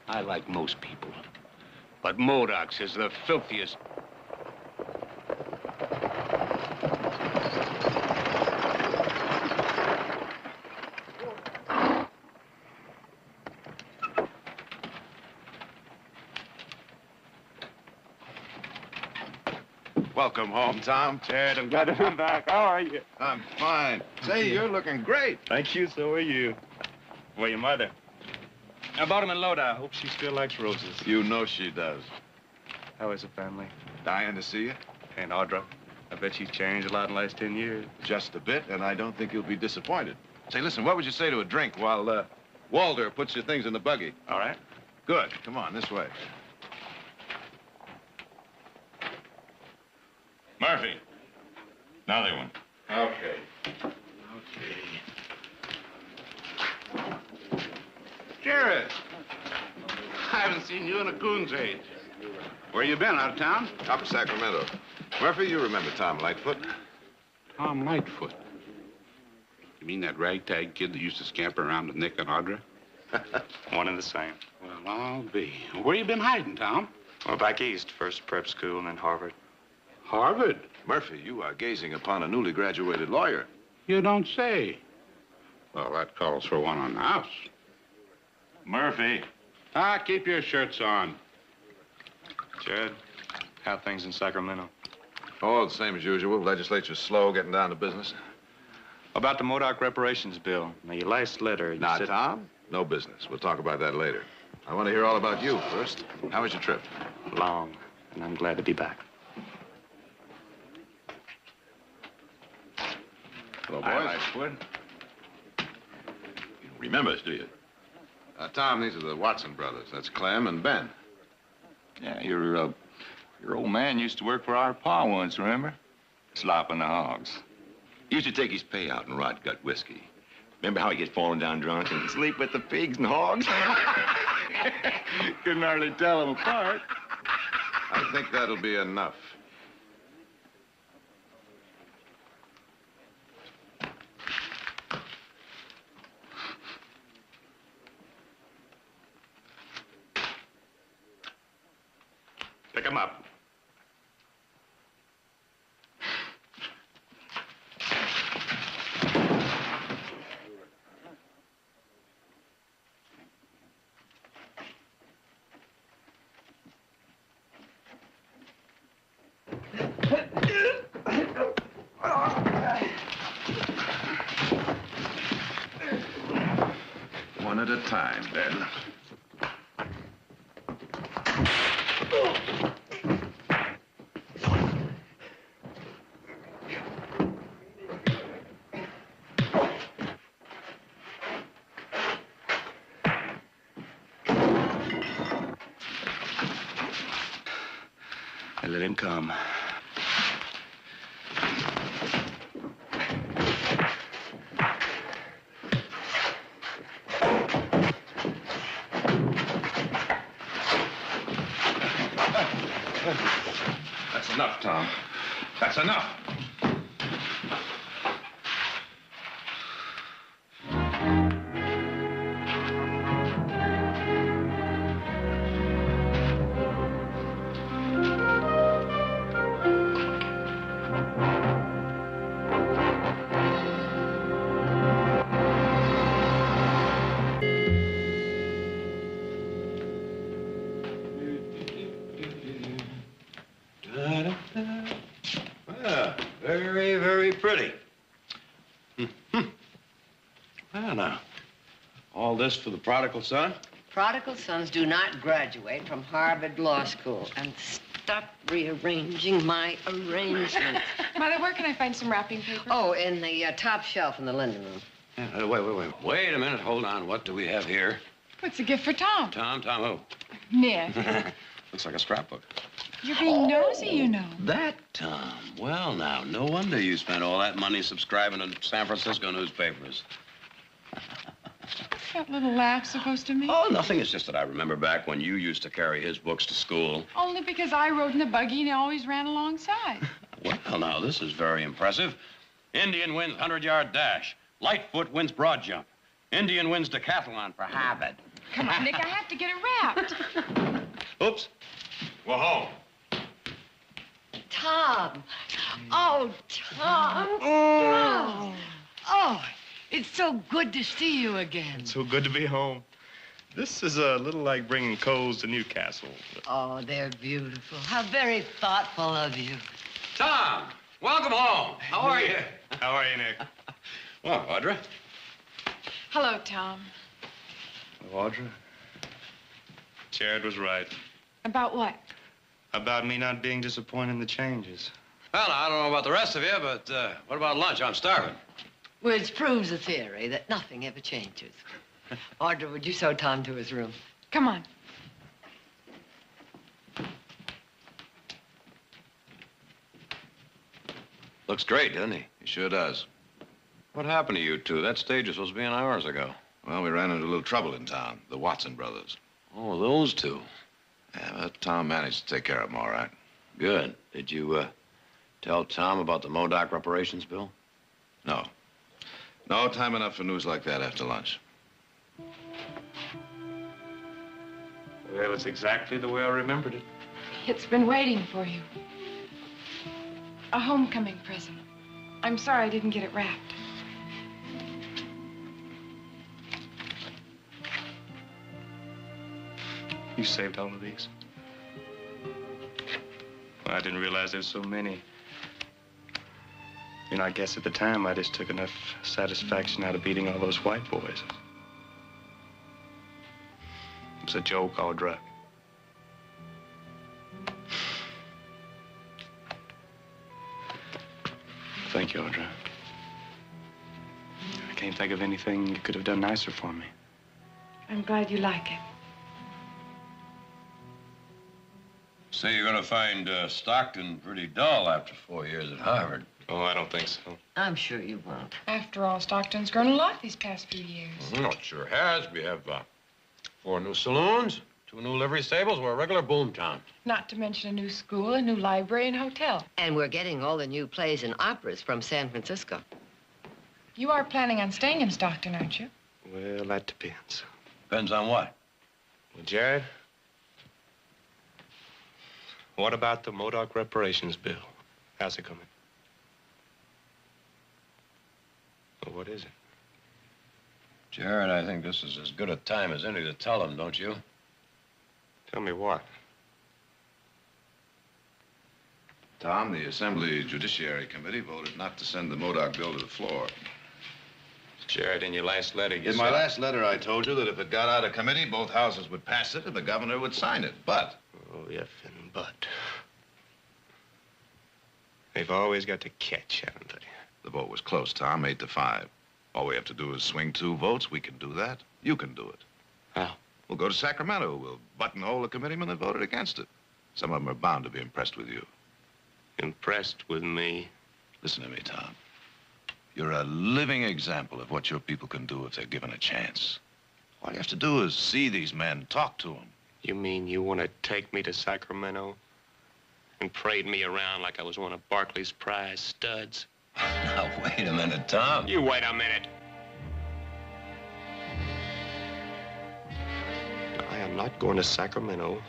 I like most people. But Modocs is the filthiest. Welcome home, Tom. Ted, I'm glad to be back. How are you? I'm fine. Say, you're looking great. Thank you, so are you. Well, your mother. I bought him in Lodi. I hope she still likes roses. You know she does. How is the family? Dying to see you? And Audra? I bet she's changed a lot in the last 10 years. Just a bit, and I don't think you'll be disappointed. Say, listen, what would you say to a drink while Walter puts your things in the buggy? All right. Good. Come on, this way. Murphy. Another one. Okay. Jared. I haven't seen you in a coon's age. Where you been, out of town? Up in Sacramento. Murphy, you remember Tom Lightfoot? Tom Lightfoot. You mean that ragtag kid that used to scamper around with Nick and Audra? One and the same. Well, I'll be. Where you been hiding, Tom? Well, back east. First prep school and then Harvard. Harvard? Murphy, you are gazing upon a newly graduated lawyer. You don't say. Well, that calls for one on the house. Murphy. Keep your shirts on. Jared, how things in Sacramento? Oh, the same as usual. Legislature's slow getting down to business. About the Modoc reparations bill. Now, your last letter, you Now, said... Tom, no business. We'll talk about that later. I want to hear all about you first. How was your trip? Long, and I'm glad to be back. Hello, boys. Hi, Lightfoot. You don't remember us, do you? Tom, these are the Watson brothers. That's Clem and Ben. Yeah, your old man used to work for our pa once, remember? Slopping the hogs. He used to take his payout in rot gut whiskey. Remember how he gets falling down drunk and sleep with the pigs and hogs? Couldn't hardly tell them apart. I think that'll be enough. Pick him up. One at a time, Ben. I let him come. That's enough, Tom. That's enough. Yeah, very, very pretty. Well, now, all this for the prodigal son? Prodigal sons do not graduate from Harvard Law School. And stop rearranging my arrangements. Mother, where can I find some wrapping paper? Oh, in the top shelf in the linen room. Yeah, wait. Wait a minute, hold on. What do we have here? What's a gift for Tom? Tom who? Nick. Looks like a scrapbook. You're being nosy, you know. That Tom. Well, now, no wonder you spent all that money subscribing to San Francisco newspapers. What's that little laugh supposed to mean? Oh, nothing. It's just that I remember back when you used to carry his books to school. Only because I rode in the buggy and he always ran alongside. Well, now, this is very impressive. Indian wins 100-yard dash. Lightfoot wins broad jump. Indian wins decathlon for Harvard. Come on, Nick, I have to get it wrapped. Oops. We're home. Tom. Oh, Tom. Oh, it's so good to see you again. It's so good to be home. This is a little like bringing coals to Newcastle. Oh, they're beautiful. How very thoughtful of you. Tom, welcome home. How are you? How are you, Nick? Well, Audra. Hello, Tom. Audra? Jared was right. About what? About me not being disappointed in the changes. Well, I don't know about the rest of you, but what about lunch? I'm starving. Which proves the theory that nothing ever changes. Audra, would you show Tom to his room? Come on. Looks great, doesn't he? He sure does. What happened to you two? That stage was supposed to be an hours ago. Well, we ran into a little trouble in town. The Watson brothers. Oh, those two. Yeah, but Tom managed to take care of them all right. Good. Did you tell Tom about the Modoc reparations bill? No. No time enough for news like that after lunch. Well, it's exactly the way I remembered it. It's been waiting for you. A homecoming present. I'm sorry I didn't get it wrapped. You saved all of these? Well, I didn't realize there's so many. You know, I guess at the time I just took enough satisfaction out of beating all those white boys. It was a joke, Audra. Thank you, Audra. I can't think of anything you could have done nicer for me. I'm glad you like it. Say you're gonna find Stockton pretty dull after 4 years at Harvard. Oh, I don't think so. I'm sure you won't. After all, Stockton's grown a lot these past few years. Oh, it sure has. We have 4 new saloons, 2 new livery stables. We're a regular boom town. Not to mention a new school, a new library, and hotel. And we're getting all the new plays and operas from San Francisco. You are planning on staying in Stockton, aren't you? Well, that depends. Depends on what? Well, Jared, what about the Modoc reparations bill? How's it coming? Well, what is it? Jared, I think this is as good a time as any to tell them, don't you? Tell me what? Tom, the Assembly Judiciary Committee voted not to send the Modoc bill to the floor. Jared, in your last letter, you In my last letter, I told you that if it got out of committee, both houses would pass it and the governor would sign it. But... Oh, effing but. They've always got to catch, haven't they? The vote was close, Tom, 8-5. All we have to do is swing 2 votes. We can do that. You can do it. How? We'll go to Sacramento. We'll buttonhole the committeemen that voted against it. Some of them are bound to be impressed with you. Impressed with me? Listen to me, Tom. You're a living example of what your people can do if they're given a chance. All you have to do is see these men, talk to them. You mean you want to take me to Sacramento and parade me around like I was one of Barclay's prize studs? Now, wait a minute, Tom. You wait a minute. I am not going to Sacramento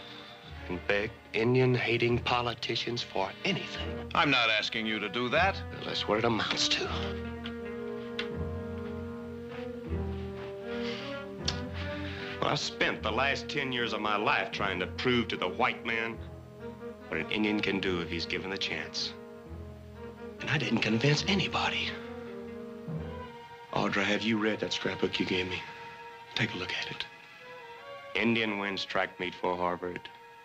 and beg Indian-hating politicians for anything. I'm not asking you to do that. Well, that's what it amounts to. Well, I've spent the last 10 years of my life trying to prove to the white man what an Indian can do if he's given the chance. And I didn't convince anybody. Audra, have you read that scrapbook you gave me? Take a look at it. Indian wins track meet for Harvard.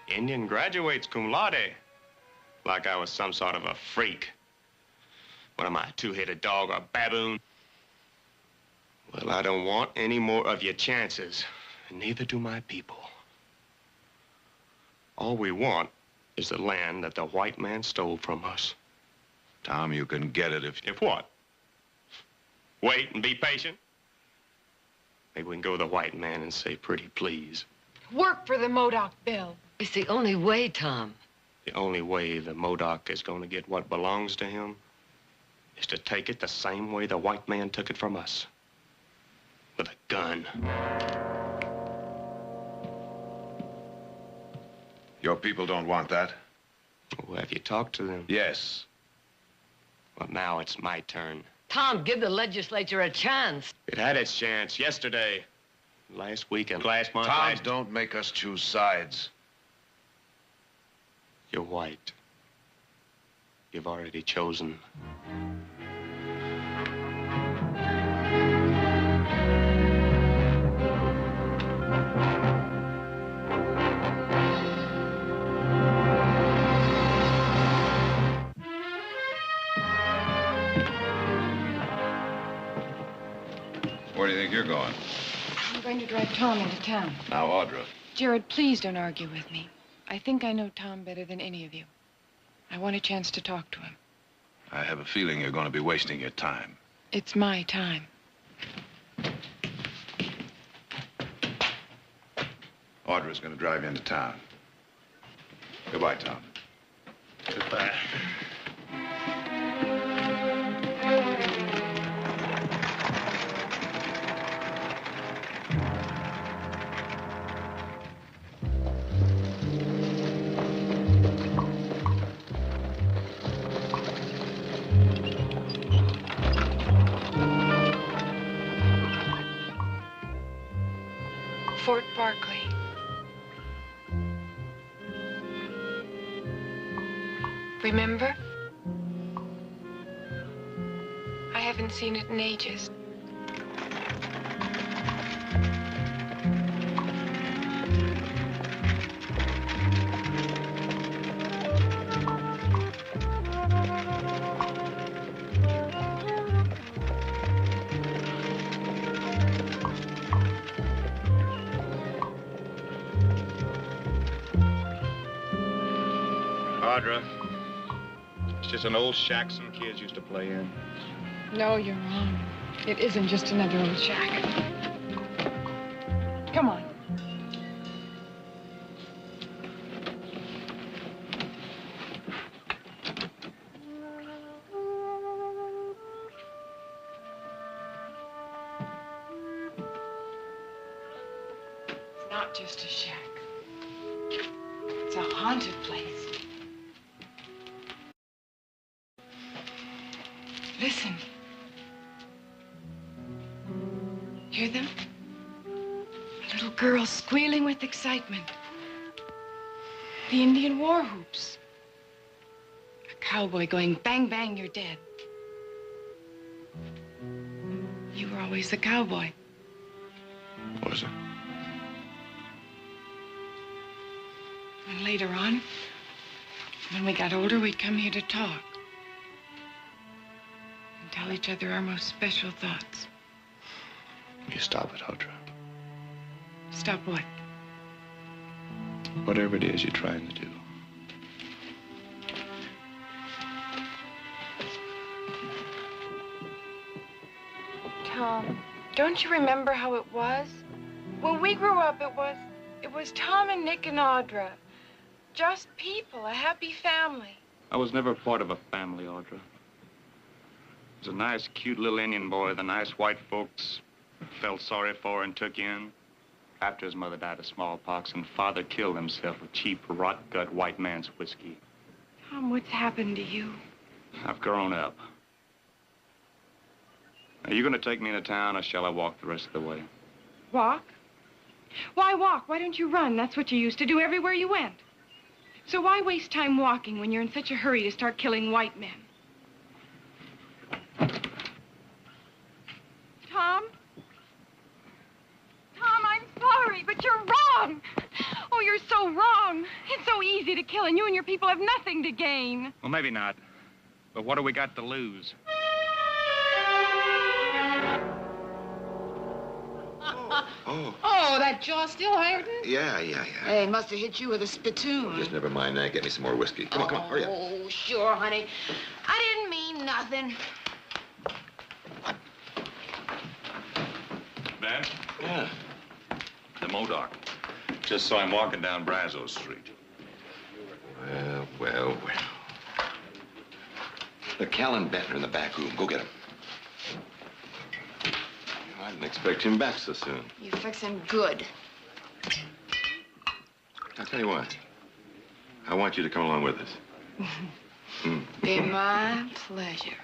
Indian graduates cum laude. Like I was some sort of a freak. What am I, a 2-headed dog or a baboon? Well, I don't want any more of your chances, and neither do my people. All we want is the land that the white man stole from us. Tom, you can get it if... If what? Wait and be patient? Maybe we can go to the white man and say, pretty please. Work for the Modoc bill. It's the only way, Tom. The only way the Modoc is going to get what belongs to him is to take it the same way the white man took it from us. With a gun. Your people don't want that? Well, have you talked to them? Yes. Well, now it's my turn. Tom, give the legislature a chance. It had its chance yesterday, last week, and last month. Tom, don't make us choose sides. You're white. You've already chosen. Where do you think you're going? I'm going to drive Tom into town. Now, Audra. Jared, please don't argue with me. I think I know Tom better than any of you. I want a chance to talk to him. I have a feeling you're going to be wasting your time. It's my time. Audra's going to drive you into town. Goodbye, Tom. Goodbye. Fort Barkley. Remember? haven't seen it in ages. Audra, it's just an old shack some kids used to play in. No, you're wrong. It isn't just another old shack. Come on. It's not just a shack. It's a haunted place. Listen. Hear them? A little girl squealing with excitement. The Indian war whoops. A cowboy going, bang, bang, you're dead. You were always the cowboy. Was it? And later on, when we got older, we'd come here to talk. And tell each other our most special thoughts. You stop it, Audra. Stop what? Whatever it is you're trying to do. Tom, don't you remember how it was? When we grew up, it was Tom and Nick and Audra. Just people, a happy family. I was never part of a family, Audra. He was a nice, cute little Indian boy the nice white folks felt sorry for and took in. After his mother died of smallpox and father killed himself with cheap, rot-gut white man's whiskey. Tom, what's happened to you? I've grown up. Are you going to take me into town, or shall I walk the rest of the way? Walk? Why walk? Why don't you run? That's what you used to do everywhere you went. So why waste time walking when you're in such a hurry to start killing white men? Tom? Tom, I'm sorry, but you're wrong. Oh, you're so wrong. It's so easy to kill, and you and your people have nothing to gain. Well, maybe not. But what do we got to lose? Oh, that jaw still hurting? Yeah. Hey, must have hit you with a spittoon. Just never mind that. Get me some more whiskey. Come on, hurry up. Oh, sure, honey. I didn't mean nothing. Ben? Yeah. The Modoc. Just saw him walking down Brazos Street. Well. The Cal and Benton are in the back room. Go get him. I didn't expect him back so soon. You fix him good. I'll tell you what. I want you to come along with us. Be my pleasure.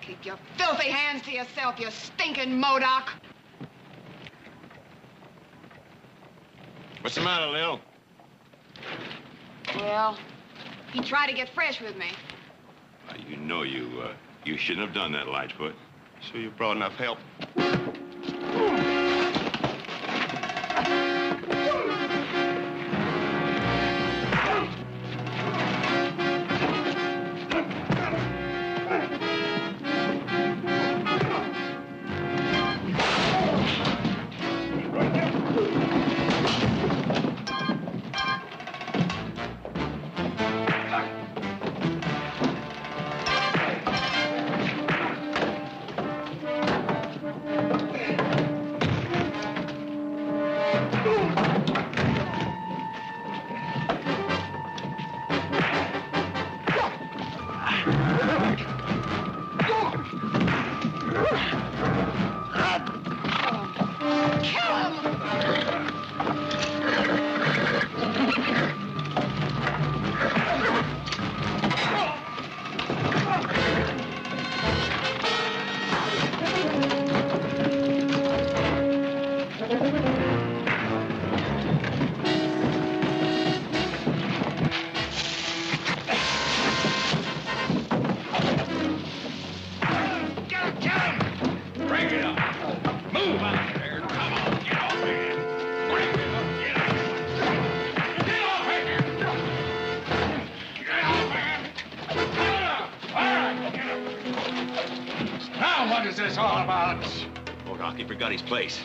Keep your filthy hands to yourself, you stinking Modoc. What's the matter, Lil? Well, he tried to get fresh with me. You know you shouldn't have done that, Lightfoot. Sure you brought enough help? Now, what is this all about? Modoc, he forgot his place.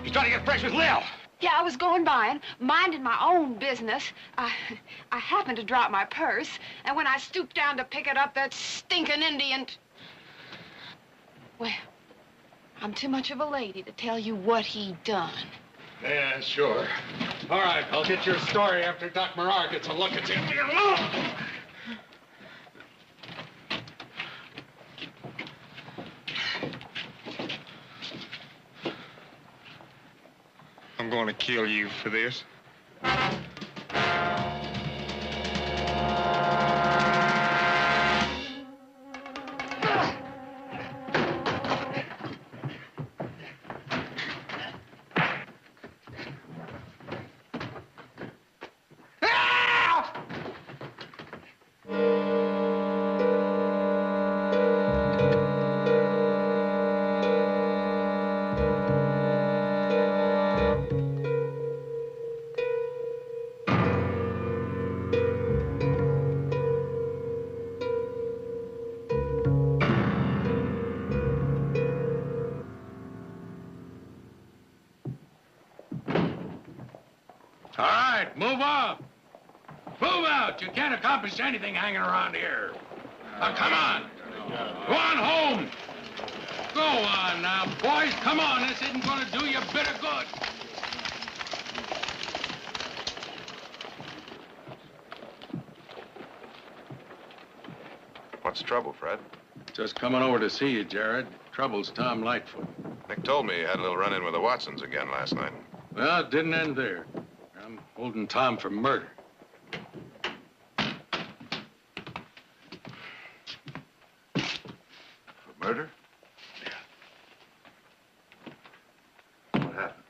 He's trying to get fresh with Lil. Yeah, I was going by and minding my own business. I happened to drop my purse, and when I stooped down to pick it up, that stinking Indian... Well, I'm too much of a lady to tell you what he done. Yeah, sure. All right, I'll get your story after Doc Morar gets a look at you. I'm going to kill you for this. All right, move on. Move out. You can't accomplish anything hanging around here. Now, come on. Go on home. Go on now, boys. Come on. This isn't going to do you a bit of good. What's the trouble, Fred? Just coming over to see you, Jared. Trouble's Tom Lightfoot. Nick told me you had a little run-in with the Watsons again last night. Well, it didn't end there. I'm holding Tom for murder. For murder? Yeah. What happened?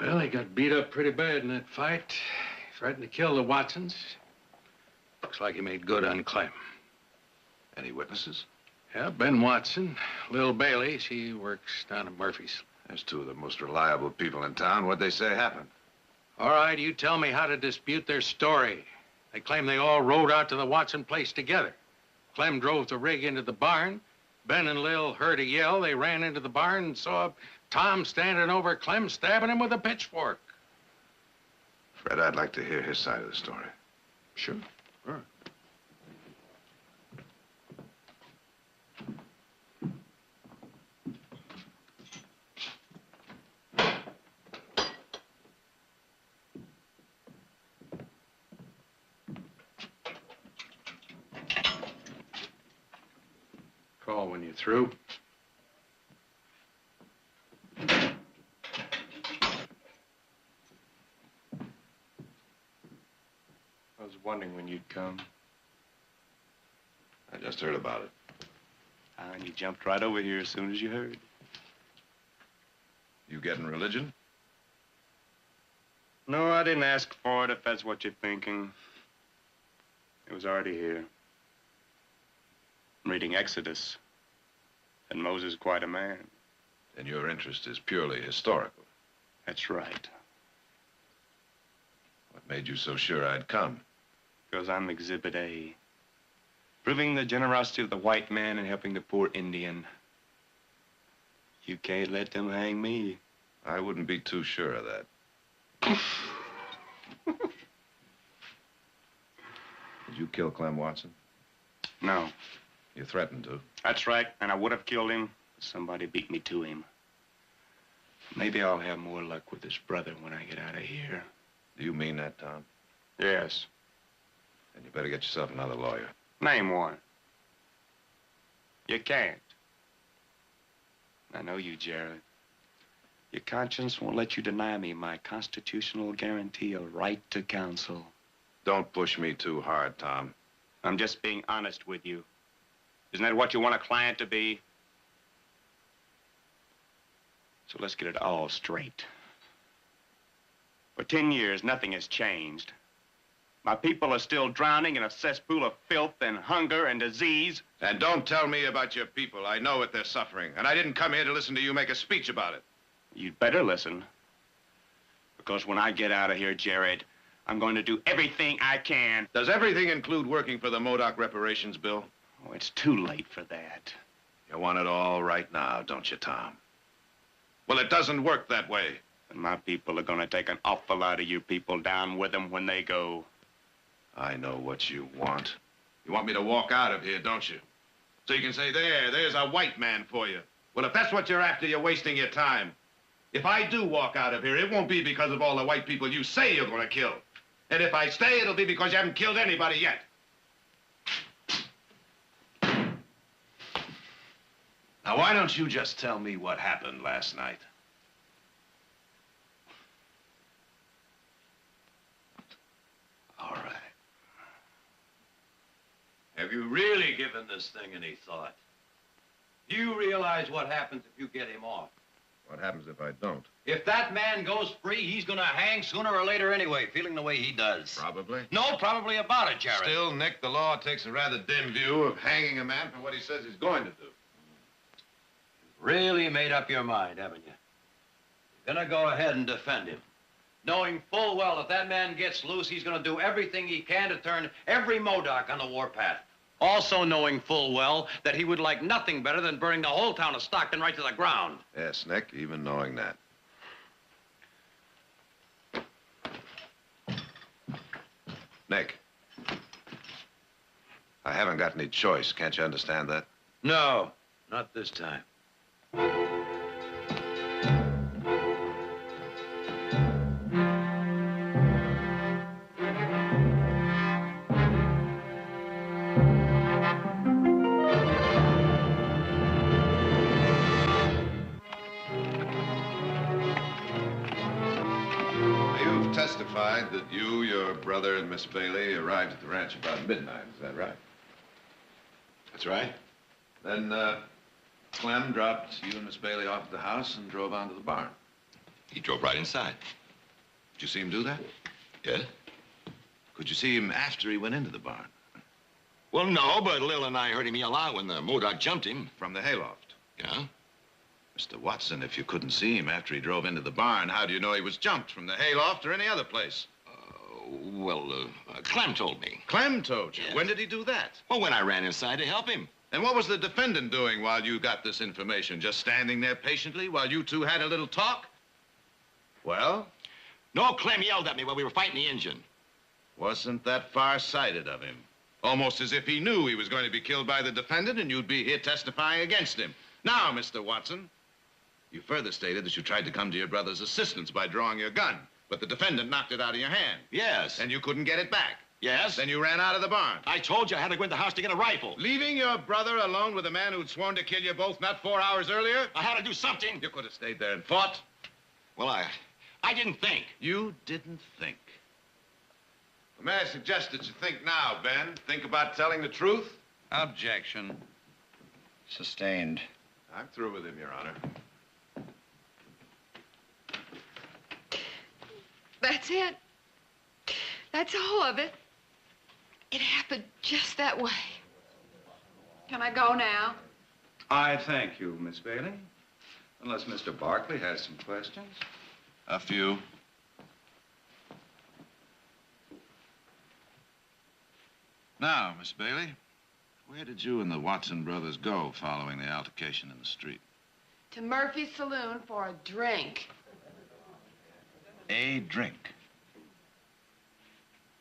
Well, he got beat up pretty bad in that fight. He threatened to kill the Watsons. Looks like he made good on Clem. Any witnesses? Yeah, Ben Watson, Lil Bailey, she works down at Murphy's. There's two of the most reliable people in town. What'd they say happened? All right, you tell me how to dispute their story. They claim they all rode out to the Watson place together. Clem drove the rig into the barn. Ben and Lil heard a yell. They ran into the barn and saw Tom standing over Clem, stabbing him with a pitchfork. Fred, I'd like to hear his side of the story. Sure. Sure. Call when you're through. I was wondering when you'd come. I just heard about it. And you jumped right over here as soon as you heard. You getting religion? No, I didn't ask for it, if that's what you're thinking. It was already here. I'm reading Exodus. And Moses quite a man. And your interest is purely historical. That's right. What made you so sure I'd come? Because I'm Exhibit A. Proving the generosity of the white man and helping the poor Indian. You can't let them hang me. I wouldn't be too sure of that. Did you kill Clem Watson? No. You threatened to. That's right, and I would have killed him, but somebody beat me to him. Maybe I'll have more luck with his brother when I get out of here. Do you mean that, Tom? Yes. Then you better get yourself another lawyer. Name one. You can't. I know you, Jared. Your conscience won't let you deny me my constitutional guarantee of right to counsel. Don't push me too hard, Tom. I'm just being honest with you. Isn't that what you want a client to be? So let's get it all straight. For 10 years, nothing has changed. My people are still drowning in a cesspool of filth and hunger and disease. And don't tell me about your people. I know what they're suffering. And I didn't come here to listen to you make a speech about it. You'd better listen. Because when I get out of here, Jared, I'm going to do everything I can. Does everything include working for the Modoc reparations bill? Oh, it's too late for that. You want it all right now, don't you, Tom? Well, it doesn't work that way. And my people are going to take an awful lot of you people down with them when they go. I know what you want. You want me to walk out of here, don't you? So you can say, there's a white man for you. Well, if that's what you're after, you're wasting your time. If I do walk out of here, it won't be because of all the white people you say you're going to kill. And if I stay, it'll be because you haven't killed anybody yet. Now, why don't you just tell me what happened last night? All right. Have you really given this thing any thought? Do you realize what happens if you get him off? What happens if I don't? If that man goes free, he's gonna hang sooner or later anyway, feeling the way he does. Probably. No, probably about it, Jared. Still, Nick, the law takes a rather dim view of hanging a man for what he says he's going to do. Really made up your mind, haven't you? You're gonna go ahead and defend him, knowing full well if that man gets loose, he's gonna do everything he can to turn every Modoc on the warpath. Also knowing full well that he would like nothing better than burning the whole town of Stockton right to the ground. Yes, Nick, even knowing that. Nick, I haven't got any choice. Can't you understand that? No, not this time. You've testified that you, your brother, and Miss Bailey arrived at the ranch about midnight. Is that right? That's right. Then, Clem dropped you and Miss Bailey off at the house and drove on to the barn. He drove right inside. Did you see him do that? Yes? Could you see him after he went into the barn? Well, no, but Lil and I heard him yell out when the Modoc jumped him. From the hayloft? Yeah? Mr. Watson, if you couldn't see him after he drove into the barn, how do you know he was jumped from the hayloft or any other place? Clem told me. Clem told you? Yes. When did he do that? Well, when I ran inside to help him. And what was the defendant doing while you got this information? Just standing there patiently while you two had a little talk? Well? No, Clem yelled at me while we were fighting the engine. Wasn't that far-sighted of him? Almost as if he knew he was going to be killed by the defendant and you'd be here testifying against him. Now, Mr. Watson, you further stated that you tried to come to your brother's assistance by drawing your gun, but the defendant knocked it out of your hand. Yes. And you couldn't get it back. Yes. Then you ran out of the barn. I told you I had to go in the house to get a rifle. Leaving your brother alone with a man who'd sworn to kill you both not 4 hours earlier? I had to do something. You could have stayed there and fought. Well, I didn't think. You didn't think. Well, may I suggest that you think now, Ben? Think about telling the truth? Objection. Sustained. I'm through with him, Your Honor. That's it. That's all of it. It happened just that way. Can I go now? I thank you, Miss Bailey. Unless Mr. Barkley has some questions. A few. Now, Miss Bailey, where did you and the Watson brothers go following the altercation in the street? To Murphy's Saloon for a drink. A drink.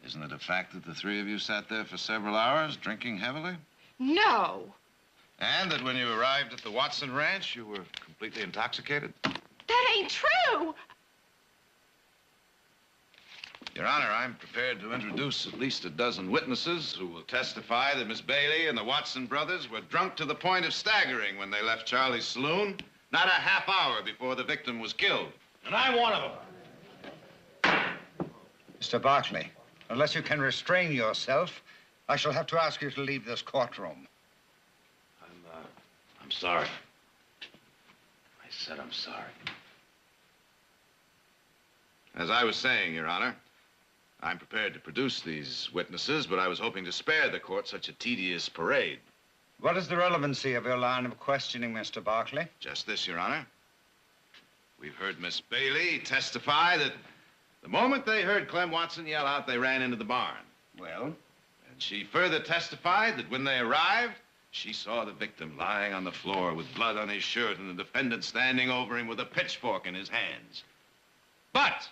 Isn't it a fact that the three of you sat there for several hours, drinking heavily? No. And that when you arrived at the Watson Ranch, you were completely intoxicated? That ain't true. Your Honor, I'm prepared to introduce at least a dozen witnesses who will testify that Miss Bailey and the Watson brothers were drunk to the point of staggering when they left Charlie's saloon Not a half hour before the victim was killed. And I'm one of them. Mr. Barkley, unless you can restrain yourself, I shall have to ask you to leave this courtroom. I'm sorry. I said I'm sorry. As I was saying, Your Honor, I'm prepared to produce these witnesses, but I was hoping to spare the court such a tedious parade. What is the relevancy of your line of questioning, Mr. Barkley? Just this, Your Honor. We've heard Miss Bailey testify that the moment they heard Clem Watson yell out, they ran into the barn. Well? And she further testified that when they arrived, she saw the victim lying on the floor with blood on his shirt and the defendant standing over him with a pitchfork in his hands. But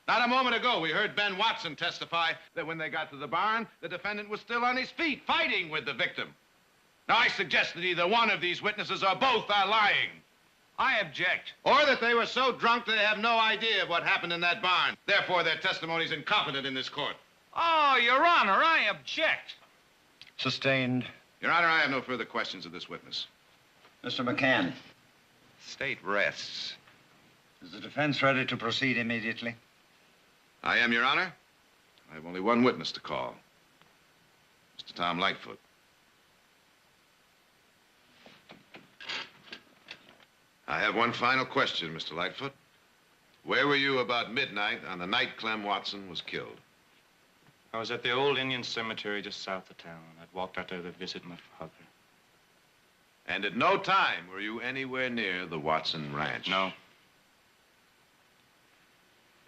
not a moment ago, we heard Ben Watson testify that when they got to the barn, the defendant was still on his feet, fighting with the victim. Now, I suggest that either one of these witnesses or both are lying. I object. Or that they were so drunk they have no idea of what happened in that barn. Therefore, their testimony is incompetent in this court. Oh, Your Honor, I object. Sustained. Your Honor, I have no further questions of this witness. Mr. McCann. State rests. Is the defense ready to proceed immediately? I am, Your Honor. I have only one witness to call. Mr. Tom Lightfoot. I have one final question, Mr. Lightfoot. Where were you about midnight on the night Clem Watson was killed? I was at the old Indian cemetery just south of town. I'd walked out there to visit my father. And at no time were you anywhere near the Watson Ranch? No.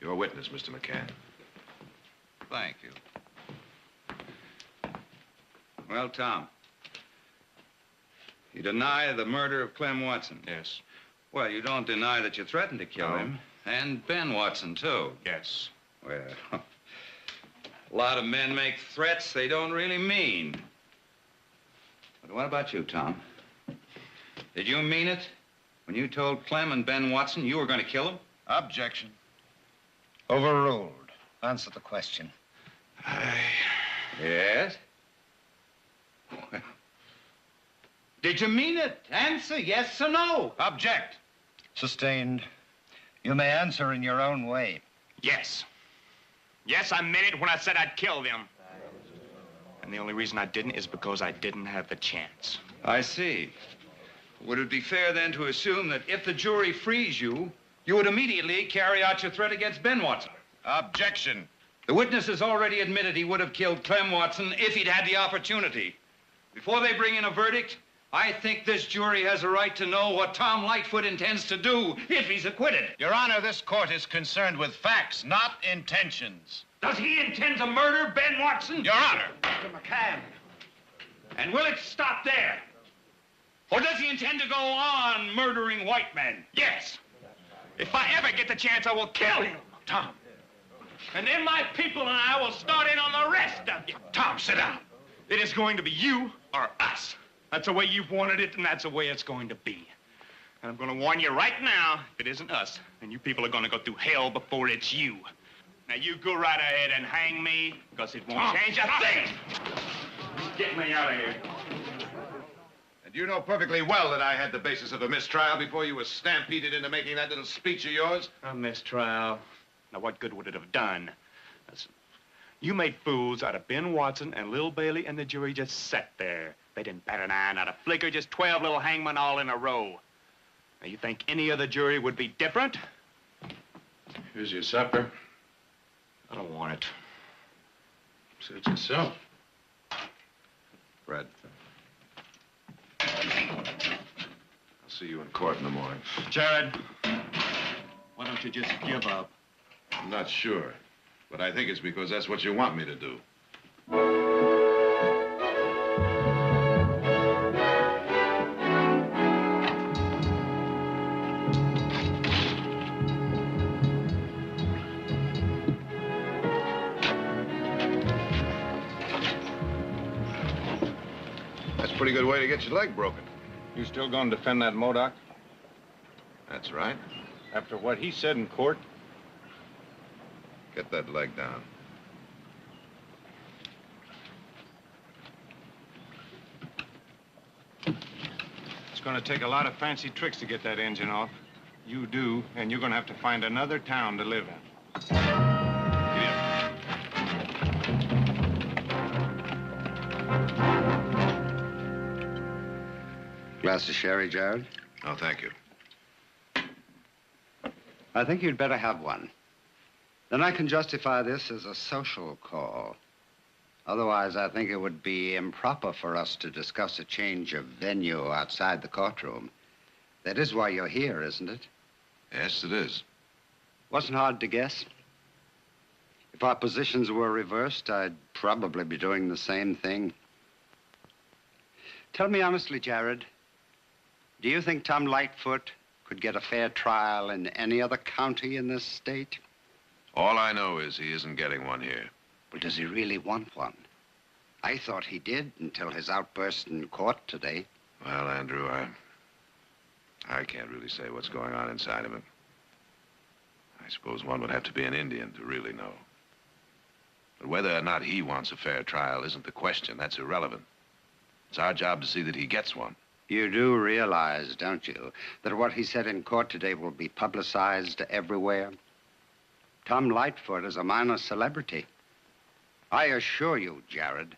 Your witness, Mr. McCann. Thank you. Well, Tom, you deny the murder of Clem Watson? Yes. Well, you don't deny that you threatened to kill him. And Ben Watson, too. Yes. Well, a lot of men make threats they don't really mean. But what about you, Tom? Did you mean it when you told Clem and Ben Watson you were going to kill them? Objection. Overruled. Answer the question. Yes? Well, did you mean it? Answer yes or no. Object. Sustained. You may answer in your own way. Yes. Yes, I meant it when I said I'd kill them. And the only reason I didn't is because I didn't have the chance. I see. Would it be fair then to assume that if the jury frees you, you would immediately carry out your threat against Ben Watson? Objection. The witness has already admitted he would have killed Clem Watson if he'd had the opportunity. Before they bring in a verdict, I think this jury has a right to know what Tom Lightfoot intends to do if he's acquitted. Your Honor, this court is concerned with facts, not intentions. Does he intend to murder Ben Watson? Your Honor. Mr. McCann. And will it stop there? Or does he intend to go on murdering white men? Yes. If I ever get the chance, I will kill him. Tom. And then my people and I will start in on the rest of you. Tom, sit down. It is going to be you or us. That's the way you've wanted it, and that's the way it's going to be. And I'm going to warn you right now, if it isn't us, then you people are going to go through hell before it's you. Now, you go right ahead and hang me, because it won't change a thing. Get me out of here. And you know perfectly well that I had the basis of a mistrial before you were stampeded into making that little speech of yours. A mistrial? Now, what good would it have done? Listen, you made fools out of Ben Watson and Lil Bailey, and the jury just sat there. They didn't bat an eye, not a flicker, just 12 little hangmen all in a row. Now, you think any other jury would be different? Here's your supper. I don't want it. Suit yourself. Fred. I'll see you in court in the morning. Jared, why don't you just give up? I'm not sure, but I think it's because that's what you want me to do. That's a pretty good way to get your leg broken. You still going to defend that Modoc? That's right. After what he said in court? Get that leg down. It's going to take a lot of fancy tricks to get that engine off. You do, and you're going to have to find another town to live in. Glass of sherry, Jared? No, thank you. I think you'd better have one. Then I can justify this as a social call. Otherwise, I think it would be improper for us to discuss a change of venue outside the courtroom. That is why you're here, isn't it? Yes, it is. Wasn't hard to guess. If our positions were reversed, I'd probably be doing the same thing. Tell me honestly, Jared, do you think Tom Lightfoot could get a fair trial in any other county in this state? All I know is he isn't getting one here. Well, does he really want one? I thought he did until his outburst in court today. Well, Andrew, I can't really say what's going on inside of him. I suppose one would have to be an Indian to really know. But whether or not he wants a fair trial isn't the question. That's irrelevant. It's our job to see that he gets one. You do realize, don't you, that what he said in court today will be publicized everywhere? Tom Lightfoot is a minor celebrity. I assure you, Jared,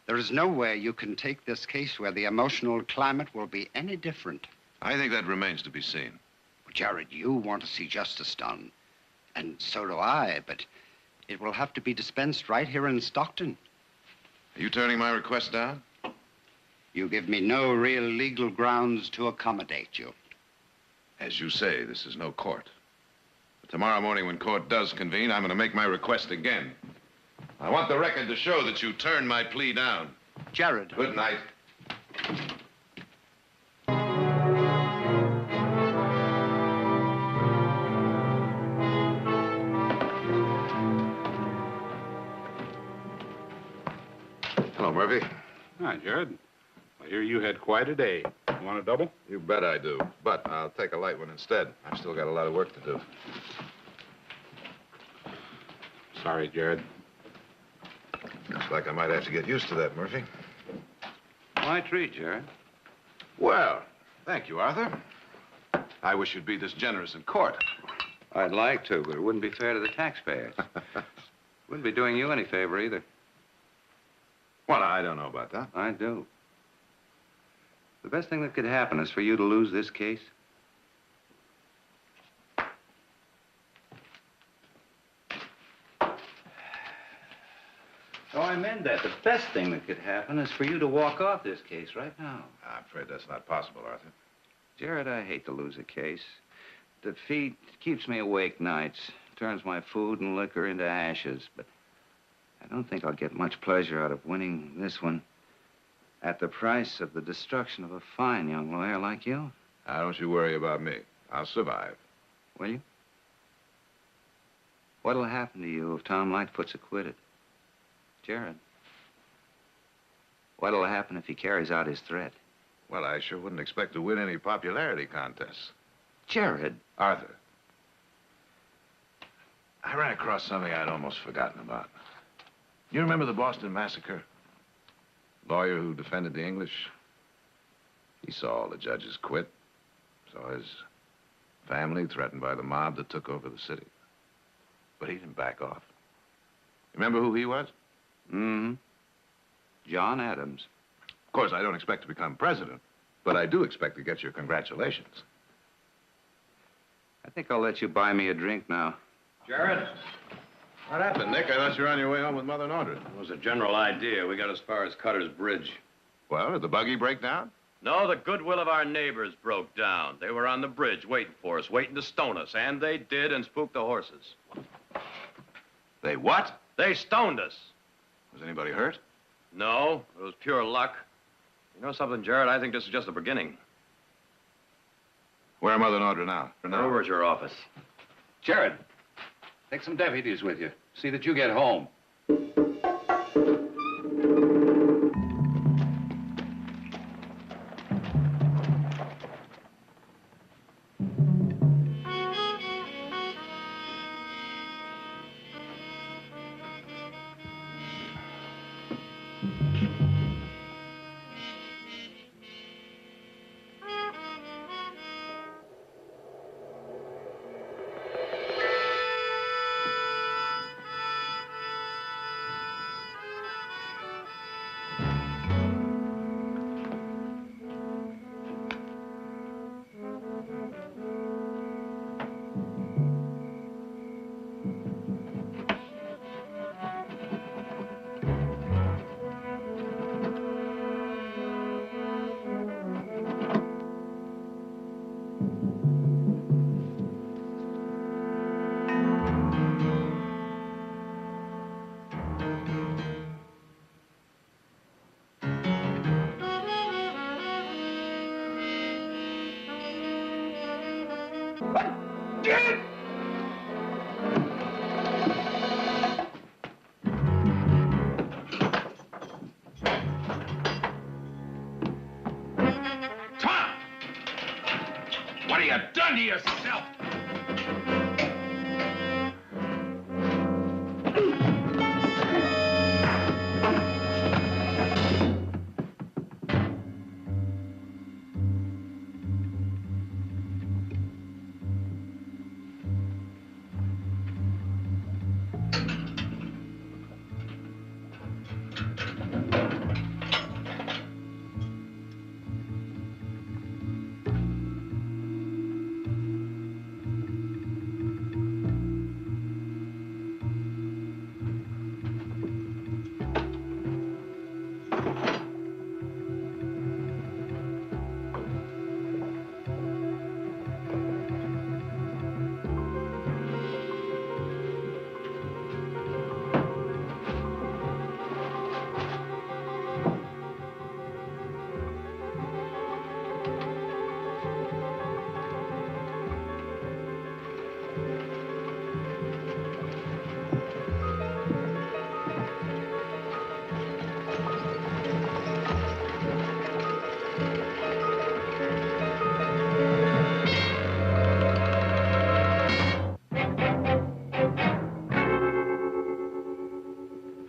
there is nowhere you can take this case where the emotional climate will be any different. I think that remains to be seen. Well, Jared, you want to see justice done. And so do I, but it will have to be dispensed right here in Stockton. Are you turning my request down? You give me no real legal grounds to accommodate you. As you say, this is no court. But tomorrow morning when court does convene, I'm going to make my request again. I want the record to show that you turned my plea down. Jared. Good night. Hello, Murphy. Hi, Jared. I hear you had quite a day. You want a double? You bet I do. But I'll take a light one instead. I've still got a lot of work to do. Sorry, Jared. Looks like I might have to get used to that, Murphy. My treat, Jared. Well, thank you, Arthur. I wish you'd be this generous in court. I'd like to, but it wouldn't be fair to the taxpayers. Wouldn't be doing you any favor either. Well, I don't know about that. I do. The best thing that could happen is for you to lose this case. Oh, I meant that. The best thing that could happen is for you to walk off this case right now. I'm afraid that's not possible, Arthur. Jared, I hate to lose a case. Defeat keeps me awake nights, turns my food and liquor into ashes, but I don't think I'll get much pleasure out of winning this one at the price of the destruction of a fine young lawyer like you. Now, don't you worry about me. I'll survive. Will you? What'll happen to you if Tom Lightfoot's acquitted? Jared, what'll happen if he carries out his threat? Well, I sure wouldn't expect to win any popularity contests. Jared. Arthur, I ran across something I'd almost forgotten about. You remember the Boston Massacre? Lawyer who defended the English? He saw all the judges quit. Saw his family threatened by the mob that took over the city. But he didn't back off. Remember who he was? Mm-hmm. John Adams. Of course, I don't expect to become president, but I do expect to get your congratulations. I think I'll let you buy me a drink now. Jared? What happened, Nick? I thought you were on your way home with Mother and Audrey. It was a general idea. We got as far as Cutter's Bridge. Well, did the buggy break down? No, the goodwill of our neighbors broke down. They were on the bridge waiting for us, waiting to stone us. And they did, and spooked the horses. They what? They stoned us. Was anybody hurt? No, it was pure luck. You know something, Jared? I think this is just the beginning. Where are Mother and Audrey now? They're over at your office. Jared, take some deputies with you. See that you get home. What have you done to yourself?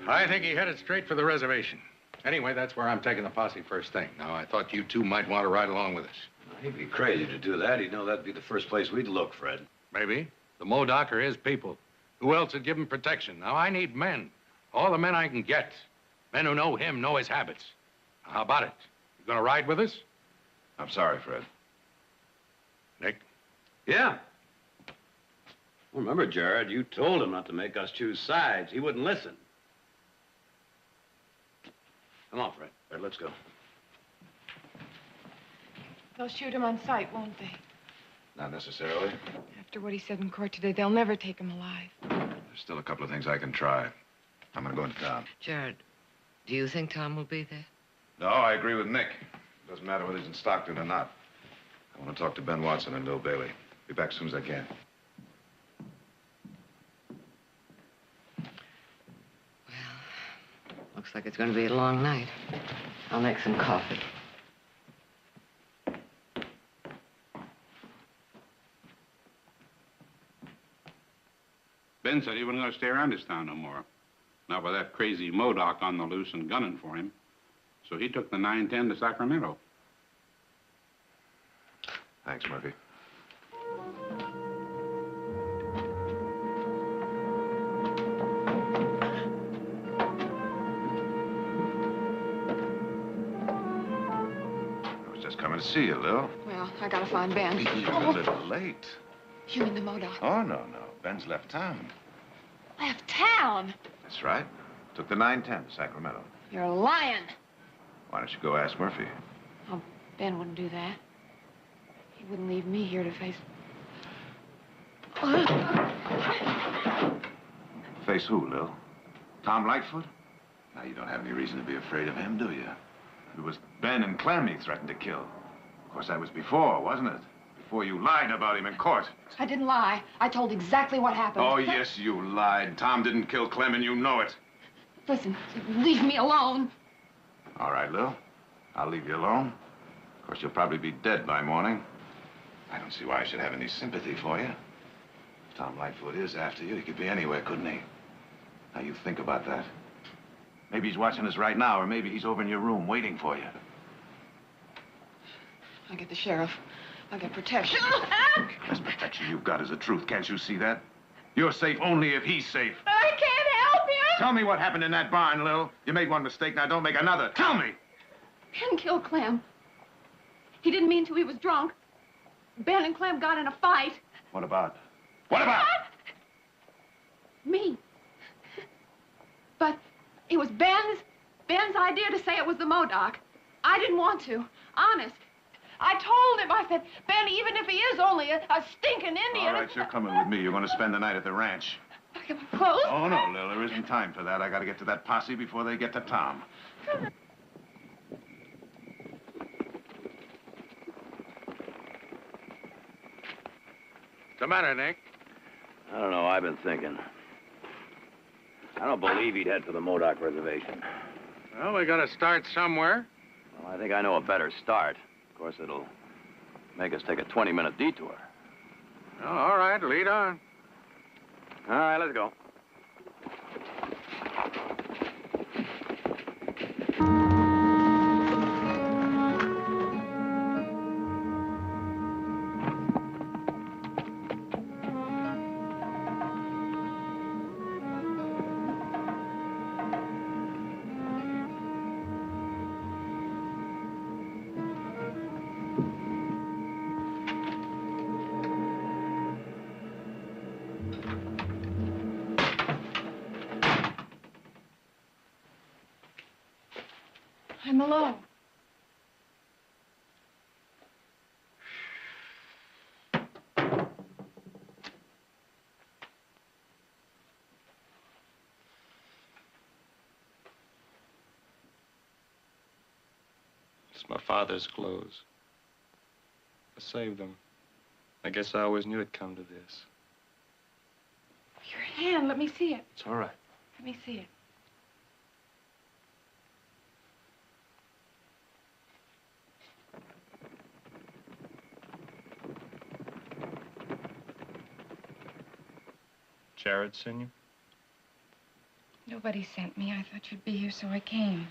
I think he headed straight for the reservation. Anyway, that's where I'm taking the posse first thing. Now, I thought you two might want to ride along with us. He'd be crazy to do that. He'd know that'd be the first place we'd look, Fred. Maybe. The Modoc are his people. Who else would give him protection? Now, I need men. All the men I can get. Men who know him, know his habits. Now, how about it? You gonna ride with us? I'm sorry, Fred. Nick? Yeah. Well, remember, Jared, you told him not to make us choose sides. He wouldn't listen. Come on, Fred. Fred, let's go. They'll shoot him on sight, won't they? Not necessarily. After what he said in court today, they'll never take him alive. There's still a couple of things I can try. I'm gonna go into town. Jared, do you think Tom will be there? No, I agree with Nick. Doesn't matter whether he's in Stockton or not. I want to talk to Ben Watson and Lil Bailey. Be back as soon as I can. Looks like it's going to be a long night. I'll make some coffee. Ben said he wasn't going to stay around this town no more. Not with that crazy Modoc on the loose and gunning for him. So he took the 910 to Sacramento. Thanks, Murphy. I was just coming to see you, Lil. Well, I gotta find Ben. You're a little late. You mean the Modoc? Oh, no. Ben's left town. Left town? That's right. Took the 910 to Sacramento. You're lying. Why don't you go ask Murphy? Oh, Ben wouldn't do that. He wouldn't leave me here to face... Face who, Lil? Tom Lightfoot? Now, you don't have any reason to be afraid of him, do you? It was Ben and Clem he threatened to kill. Of course, that was before, wasn't it? Before you lied about him in court. I didn't lie. I told exactly what happened. Oh, yes, you lied. Tom didn't kill Clem, and you know it. Listen, leave me alone. All right, Lil. I'll leave you alone. Of course, you'll probably be dead by morning. I don't see why I should have any sympathy for you. If Tom Lightfoot is after you, he could be anywhere, couldn't he? Now, you think about that. Maybe he's watching us right now, or maybe he's over in your room waiting for you. I'll get the sheriff. I'll get protection. The best protection you've got is the truth. Can't you see that? You're safe only if he's safe. I can't help you. Tell me what happened in that barn, Lil. You made one mistake, now don't make another. Tell me! Ben killed Clem. He didn't mean to. He was drunk. Ben and Clem got in a fight. What about? What about? Me. But it was Ben's idea to say it was the Modoc. I didn't want to. Honest. I told him, I said, Ben, even if he is only a stinking Indian... All right, you're coming with me. You're going to spend the night at the ranch. Look at my clothes. Oh, no, Lil, there isn't time for that. I got to get to that posse before they get to Tom. What's the matter, Nick? I don't know. I've been thinking. I don't believe he'd head for the Modoc Reservation. Well, we got to start somewhere. Well, I think I know a better start. Of course, it'll make us take a 20-minute detour. Oh, all right, lead on. All right, let's go. I'm alone. It's my father's clothes. I saved them. I guess I always knew it'd come to this. Your hand, let me see it. It's all right. Let me see it. Jared sent you? Nobody sent me. I thought you'd be here, so I came.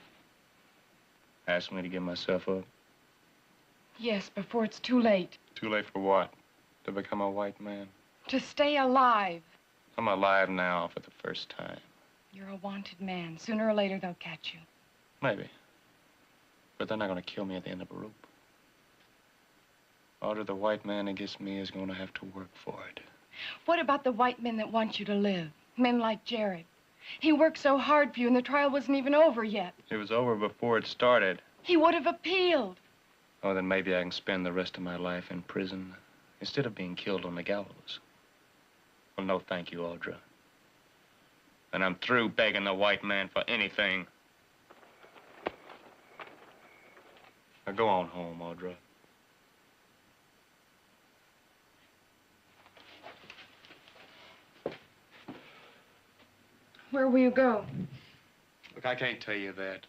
Asked me to give myself up. Yes, before it's too late. Too late for what? To become a white man? To stay alive. I'm alive now for the first time. You're a wanted man. Sooner or later, they'll catch you. Maybe. But they're not going to kill me at the end of a rope. Audra, the white man against me is going to have to work for it. What about the white men that want you to live? Men like Jared. He worked so hard for you, and the trial wasn't even over yet. It was over before it started. He would have appealed. Oh, then maybe I can spend the rest of my life in prison instead of being killed on the gallows. Well, no, thank you, Audra. And I'm through begging the white man for anything. Now go on home, Audra. Where will you go? Look, I can't tell you that.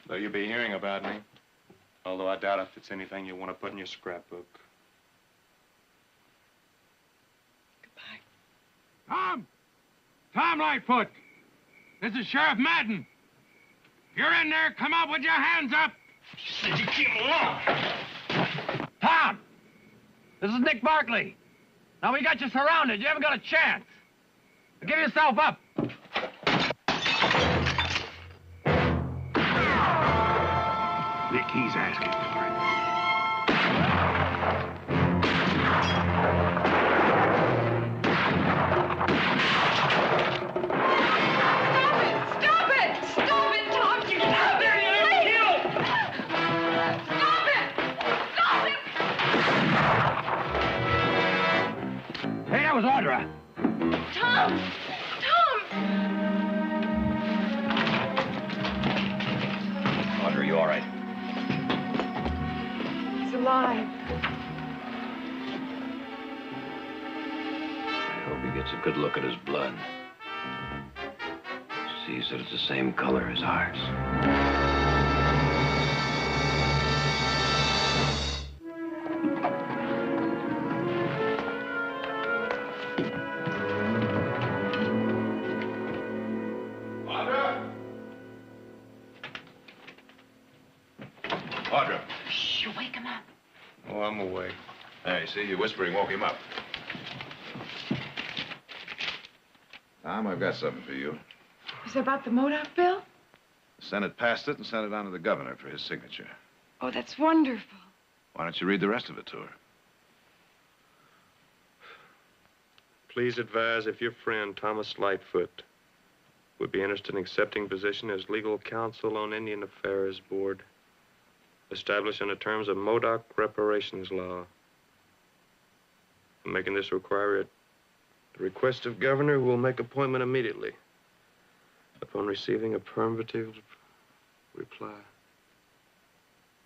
Though you'll be hearing about me. Although I doubt if it's anything you want to put in your scrapbook. Tom! Tom Lightfoot! This is Sheriff Madden. If you're in there, come out with your hands up! You said you keep him alone. Tom! This is Nick Barkley. Now, we got you surrounded. You haven't got a chance. Give yourself up. Nick, he's asking for it. Stop it! Stop it, Tom! You stop it! Please! Stop it! Stop it! Hey, that was Audra. Tom! Audra, are you all right? He's alive. I hope he gets a good look at his blood. Sees that it's the same color as ours. Audra. Shh, wake him up. Oh, I'm awake. Hey, see, your whispering woke him up. Tom, I've got something for you. Is it about the Modoc bill? The Senate passed it and sent it on to the governor for his signature. Oh, that's wonderful. Why don't you read the rest of it to her? Please advise if your friend, Thomas Lightfoot, would be interested in accepting position as legal counsel on Indian Affairs Board. established on the terms of Modoc reparations law. I'm making this require at the request of governor, who will make appointment immediately upon receiving affirmative reply.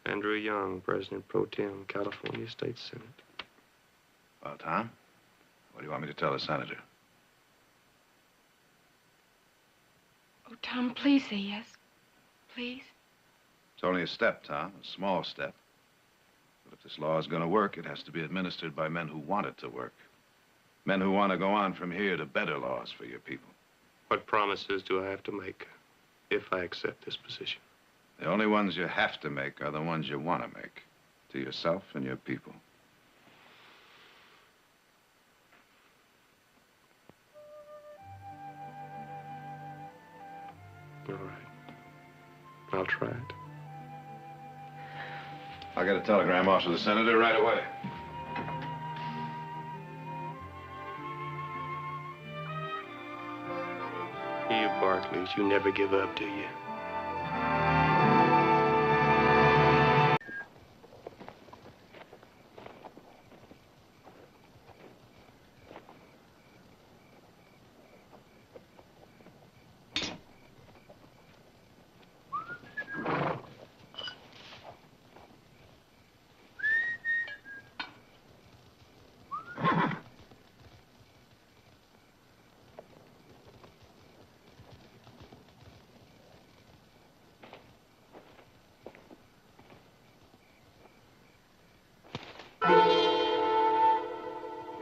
Andrew Young, President Pro Tem, California State Senate. Well, Tom, what do you want me to tell the senator? Oh, Tom, please say yes. Please. It's only a step, Tom, a small step. But if this law is going to work, it has to be administered by men who want it to work. Men who want to go on from here to better laws for your people. What promises do I have to make if I accept this position? The only ones you have to make are the ones you want to make. To yourself and your people. All right. I'll try it. I'll get a telegram off to the senator right away. You Barclays, you never give up, do you?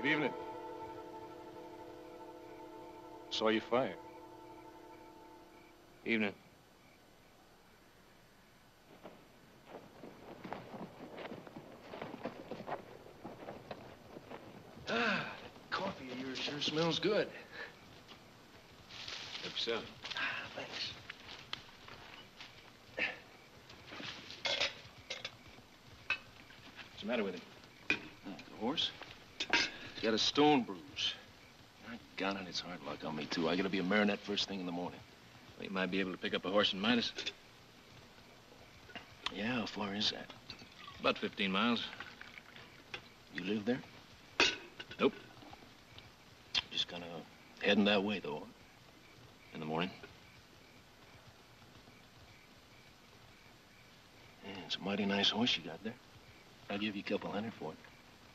Good evening. Saw you fire. Evening. Ah, that coffee of yours sure smells good. Help yourself. Ah, thanks. What's the matter with him? The horse? He's got a stone bruise. My God, and it's hard luck on me, too. I gotta be a marionette first thing in the morning. Well, you might be able to pick up a horse in Midas. Yeah, how far is that? About 15 miles. You live there? Nope. Just kind of heading that way, though. In the morning. Yeah, it's a mighty nice horse you got there. I'll give you a couple $100 for it.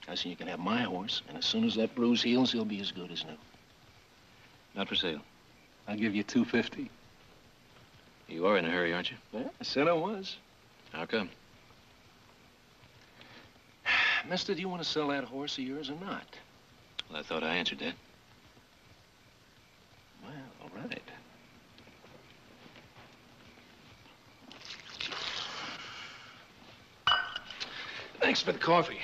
I say you can have my horse, and as soon as that bruise heals, he'll be as good as new. Not for sale. I'll give you $250. You are in a hurry, aren't you? Yeah, I said I was. How come? Mister, do you want to sell that horse of yours or not? Well, I thought I answered that. Well, all right. Thanks for the coffee.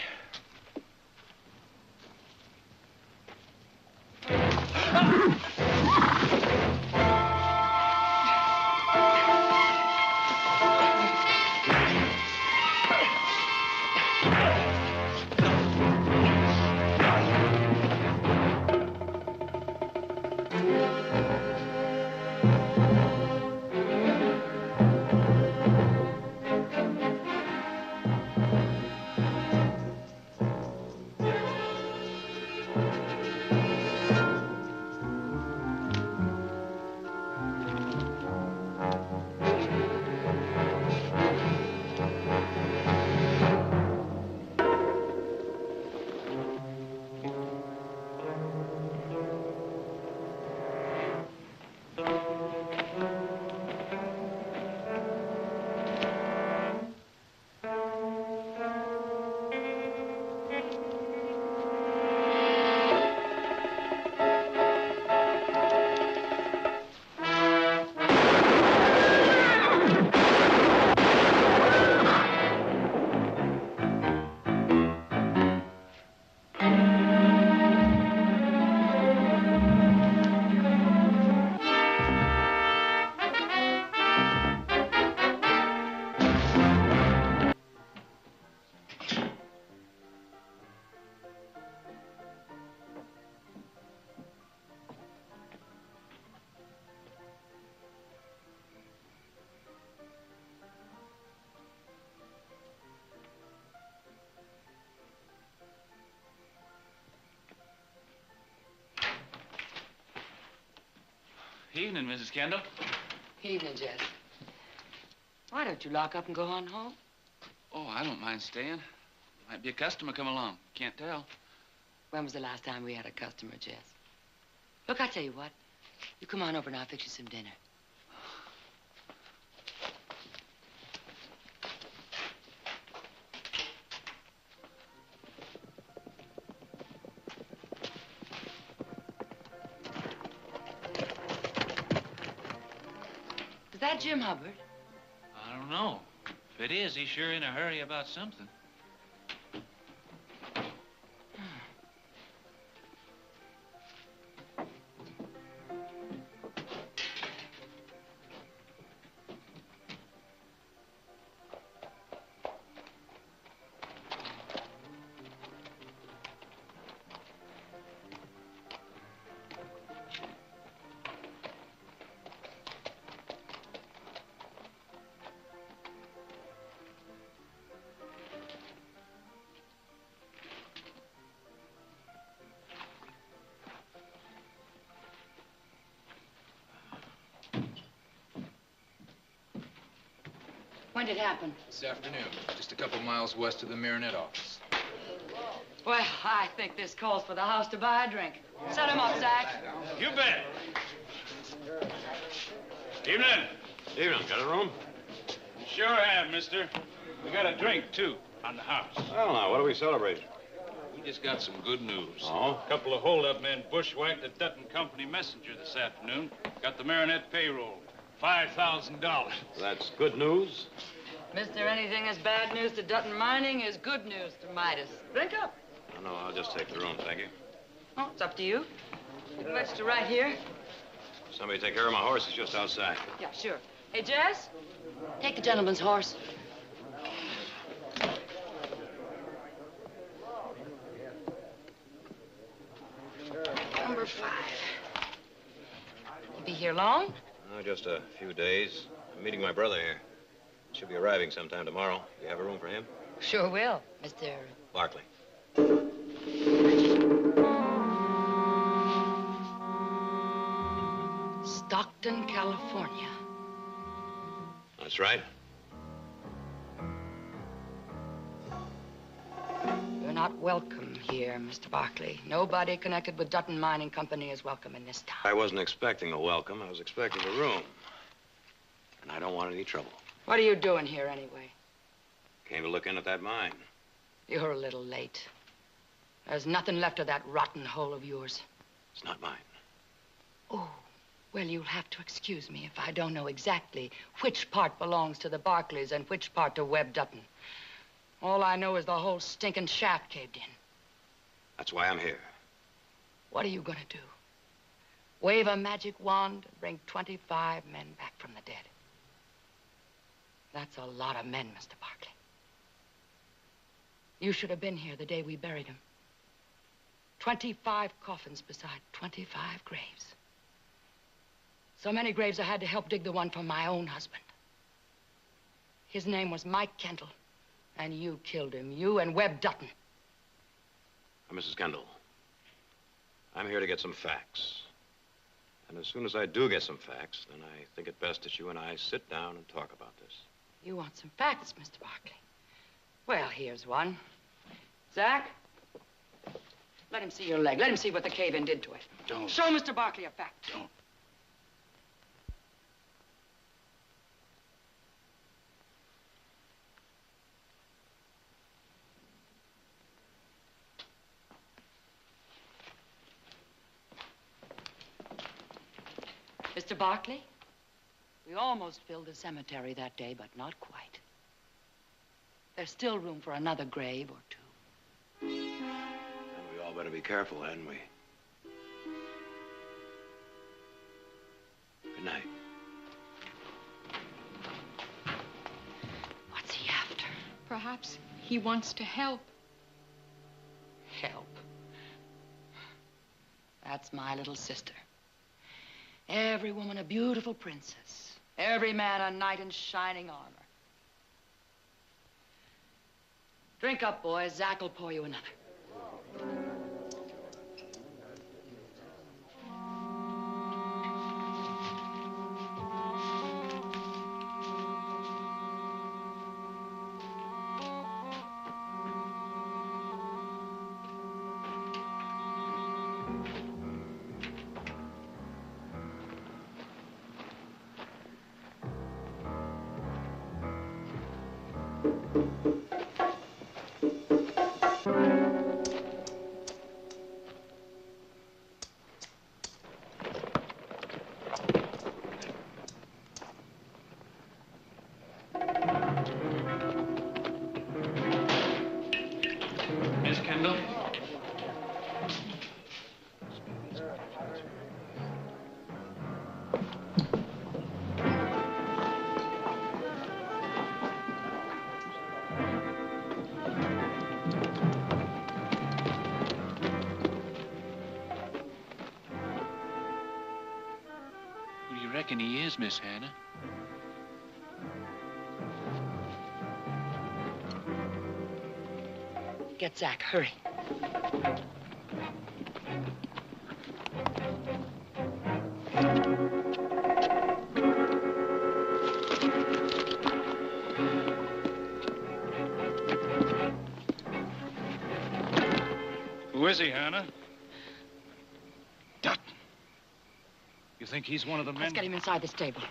Evening, Mrs. Kendall. Evening, Jess. Why don't you lock up and go on home? Oh, I don't mind staying. Might be a customer come along. Can't tell. When was the last time we had a customer, Jess? Look, I tell you what. You come on over and I'll fix you some dinner. Is that Jim Hubbard? I don't know. If it is, he's sure in a hurry about something. When did it happen? This afternoon, just a couple miles west of the Marinette office. Well, I think this calls for the house to buy a drink. Set him up, Zach. You bet. Evening. Evening. Got a room? Sure have, mister. We got a drink, too, on the house. Well, now, what are we celebrating? We just got some good news. Oh? A couple of holdup men bushwhacked the Dutton Company messenger this afternoon. Got the Marinette payroll. $5,000. That's good news. Mister, anything that's bad news to Dutton Mining is good news to Midas. Drink up. No, I'll just take the room, thank you. Oh, it's up to you. You can register right here. Somebody take care of my horse. It's just outside. Yeah, sure. Hey, Jess, take the gentleman's horse. Number 5. You be here long? Oh, just a few days. I'm meeting my brother here. Should be arriving sometime tomorrow. You have a room for him? Sure will, Mr. Barkley. Stockton, California. That's right. You're not welcome here, Mr. Barkley. Nobody connected with Dutton Mining Company is welcome in this town. I wasn't expecting a welcome. I was expecting a room. And I don't want any trouble. What are you doing here, anyway? Came to look in at that mine. You're a little late. There's nothing left of that rotten hole of yours. It's not mine. Oh, well, you'll have to excuse me if I don't know exactly which part belongs to the Barkleys and which part to Webb Dutton. All I know is the whole stinking shaft caved in. That's why I'm here. What are you gonna do? Wave a magic wand and bring 25 men back from the dead? That's a lot of men, Mr. Barkley. You should have been here the day we buried him. 25 coffins beside 25 graves. So many graves I had to help dig the one for my own husband. His name was Mike Kendall, and you killed him, you and Webb Dutton. Now, Mrs. Kendall, I'm here to get some facts. And as soon as I do get some facts, then I think it best that you and I sit down and talk about this. You want some facts, Mr. Barkley? Well, here's one. Zach, let him see your leg. Let him see what the cave-in did to it. Don't. Show Mr. Barkley a fact. Don't. Mr. Barkley, we almost filled the cemetery that day, but not quite. There's still room for another grave or two. And we all better be careful, hadn't we? Good night. What's he after? Perhaps he wants to help. Help. That's my little sister. Every woman a beautiful princess. Every man a knight in shining armor. Drink up, boys. Zach will pour you another. reckon he is, Miss Hannah. Get Zach, hurry. Who is he, Hannah? Dutton. You think he's one of the men? Let's get him inside this table.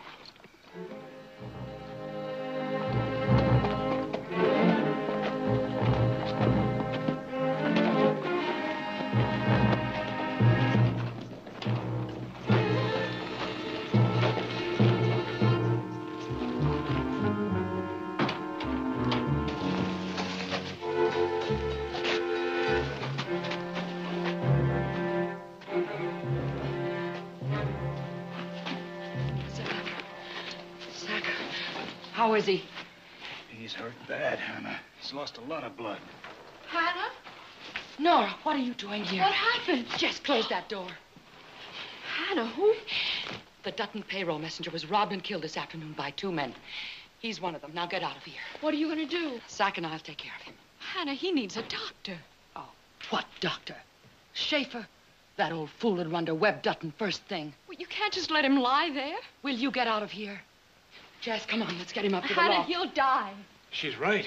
How is he? He's hurt bad, Hannah. He's lost a lot of blood. Hannah? Nora, what are you doing here? What happened? Just close that door. Hannah, who? The Dutton payroll messenger was robbed and killed this afternoon by 2 men. He's one of them. Now get out of here. What are you going to do? Zach and I'll take care of him. Hannah, he needs a doctor. Oh, what doctor? Schaefer? That old fool would run to Webb Dutton first thing. Well, you can't just let him lie there. Will you get out of here? Jess, come on, let's get him up to the Hannah, loft. he'll die. She's right.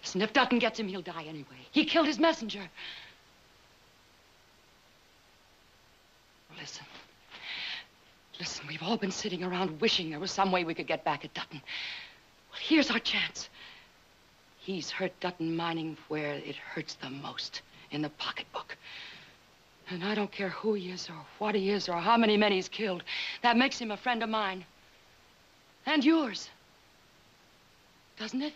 Listen, if Dutton gets him, he'll die anyway. He killed his messenger. Listen. Listen, we've all been sitting around wishing there was some way we could get back at Dutton. Well, here's our chance. He's hurt Dutton mining where it hurts the most, in the pocketbook. And I don't care who he is or what he is or how many men he's killed. That makes him a friend of mine. And yours. Doesn't it?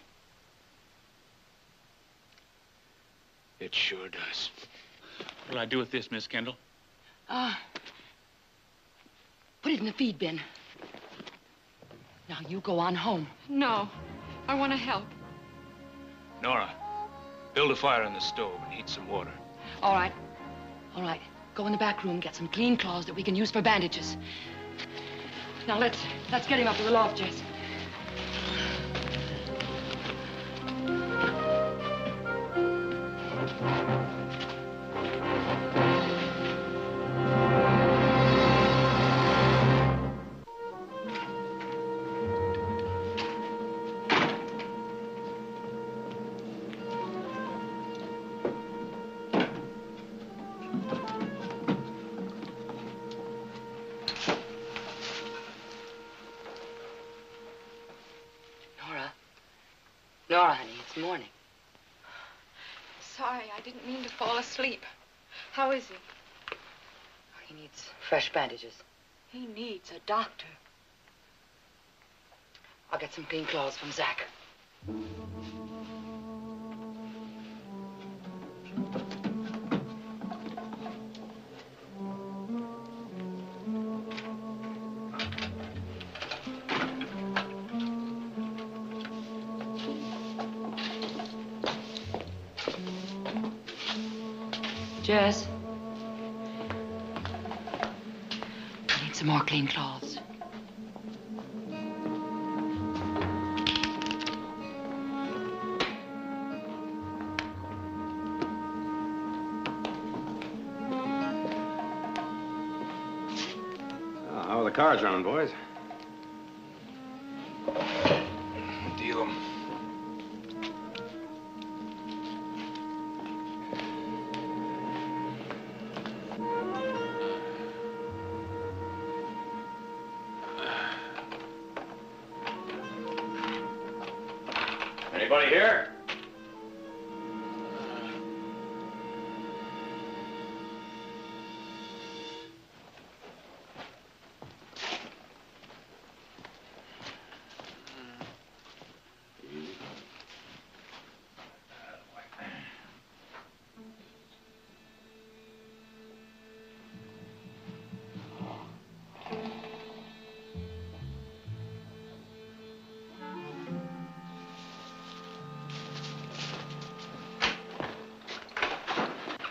It sure does. What'll I do with this, Miss Kendall? Put it in the feed bin. Now you go on home. No, I want to help. Nora, build a fire in the stove and heat some water. All right. All right. Go in the back room, get some clean cloths that we can use for bandages. Now let's get him up to the loft, Jess. Nora, honey, it's morning. Sorry, I didn't mean to fall asleep. How is he? He needs fresh bandages. He needs a doctor. I'll get some clean clothes from Zach. Jess. I need some more clean clothes. How are the cars running, boys? Deal 'em. Anybody here?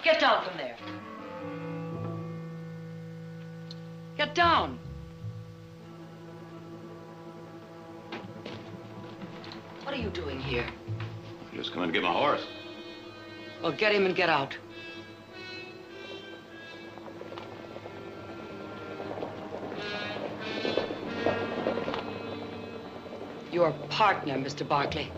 Get down from there. Get down. are you doing here? Just coming to get my horse. Well, get him and get out. Your partner, Mr. Barkley.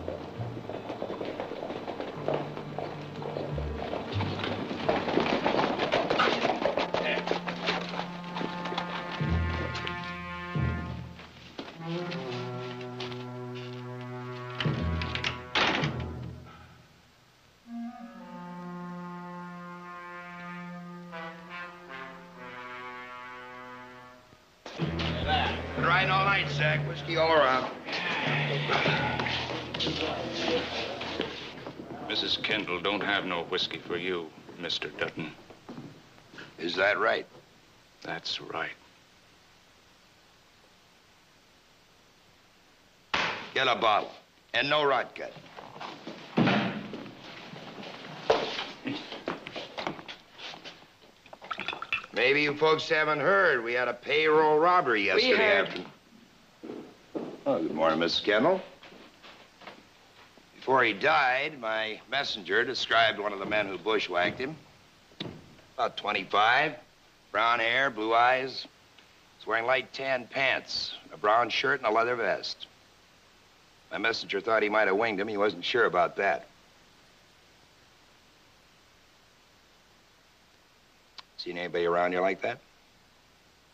Been riding all night, Zach. Whiskey all around. Mrs. Kendall don't have no whiskey for you, Mr. Dutton. Is that right? That's right. Get a bottle. And no rot gut. Maybe you folks haven't heard. We had a payroll robbery yesterday afternoon. Oh, good morning, Mrs. Kendall. Before he died, my messenger described one of the men who bushwhacked him. About 25, brown hair, blue eyes. He's wearing light tan pants, a brown shirt, and a leather vest. My messenger thought he might have winged him. He wasn't sure about that. Seen anybody around here like that?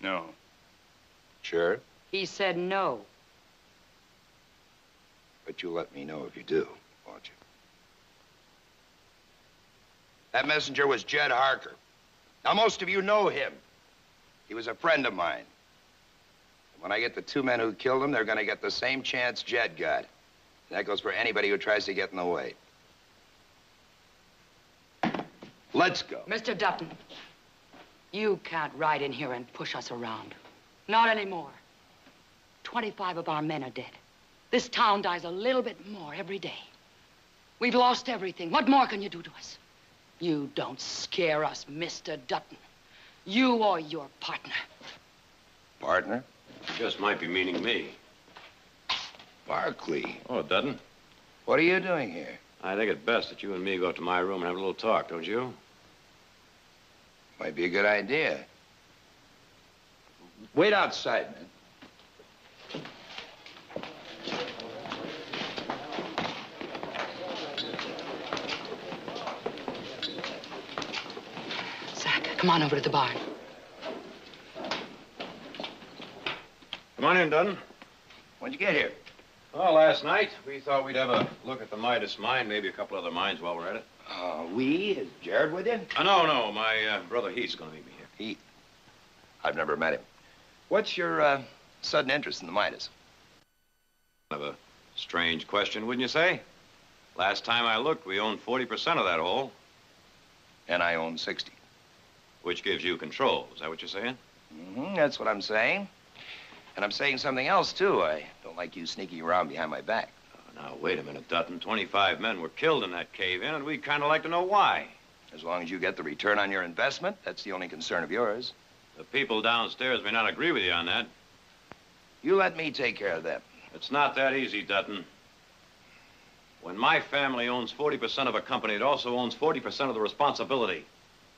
No. Sure? He said no. But you'll let me know if you do, won't you? That messenger was Jed Harker. Now, most of you know him. He was a friend of mine. And when I get the two men who killed him, they're going to get the same chance Jed got. And that goes for anybody who tries to get in the way. Let's go. Mr. Dutton, you can't ride in here and push us around. Not anymore. 25 of our men are dead. This town dies a little bit more every day. We've lost everything. What more can you do to us? You don't scare us, Mr. Dutton. You or your partner. Partner? Just might be meaning me. Barkley. Oh, Dutton. What are you doing here? I think it best that you and me go up to my room and have a little talk, don't you? Might be a good idea. Wait outside, man. Zach, come on over to the barn. Come on in, Dutton. When'd you get here? Well, last night. We thought we'd have a look at the Midas mine, maybe a couple other mines while we're at it. We? Is Jared with you? No. My brother Heath's gonna meet me here. Heath? I've never met him. What's your sudden interest in the Midas? Kind of a strange question, wouldn't you say? Last time I looked, we owned 40% of that hole. And I own 60. Which gives you control. Is that what you're saying? Mm-hmm, that's what I'm saying. And I'm saying something else, too. I don't like you sneaking around behind my back. Oh, now, wait a minute, Dutton. 25 men were killed in that cave-in, and we'd kind of like to know why. As long as you get the return on your investment, that's the only concern of yours. The people downstairs may not agree with you on that. You let me take care of them. It's not that easy, Dutton. When my family owns 40% of a company, it also owns 40% of the responsibility.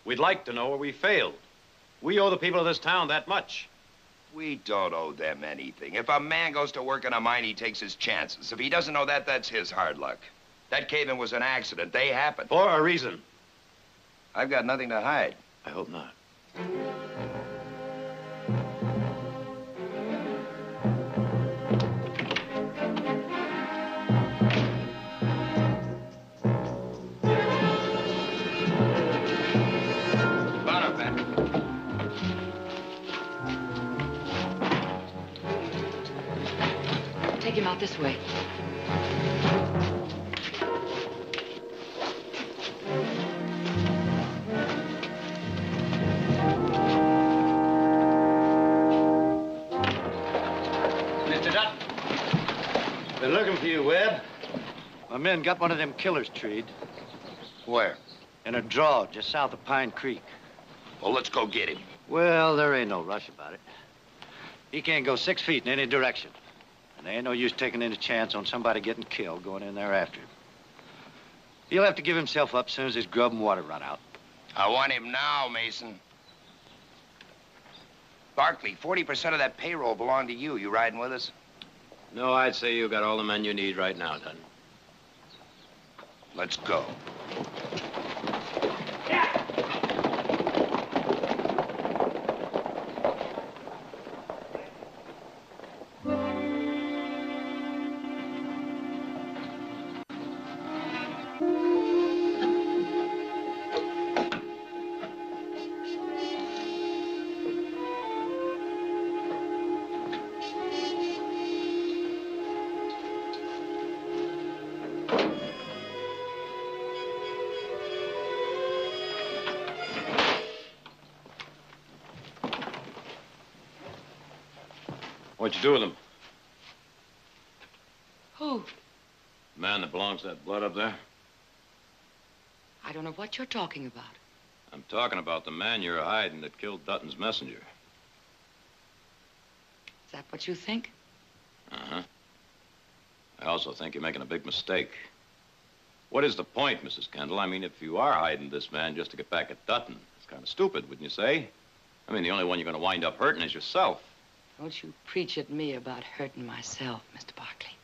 We'd like to know where we failed. We owe the people of this town that much. We don't owe them anything. If a man goes to work in a mine, he takes his chances. If he doesn't know that, that's his hard luck. That cave-in was an accident. They happened. For a reason. I've got nothing to hide. I hope not. Take him out this way. Mr. Dutton. Been looking for you, Webb. My men got one of them killers treed. Where? In a draw just south of Pine Creek. Well, let's go get him. Well, there ain't no rush about it. He can't go 6 feet in any direction. And there ain't no use taking any chance on somebody getting killed going in there after him. He'll have to give himself up as soon as his grub and water run out. I want him now, Mason. Barkley, 40% of that payroll belong to you. You riding with us? No, I'd say you got all the men you need right now, Dutton. Let's go. What'd you do with him? Who? The man that belongs to that blood up there? I don't know what you're talking about. I'm talking about the man you're hiding that killed Dutton's messenger. Is that what you think? Uh-huh. I also think you're making a big mistake. What is the point, Mrs. Kendall? I mean, if you are hiding this man just to get back at Dutton, it's kind of stupid, wouldn't you say? I mean, the only one you're going to wind up hurting is yourself. Don't you preach at me about hurting myself, Mr. Barkley.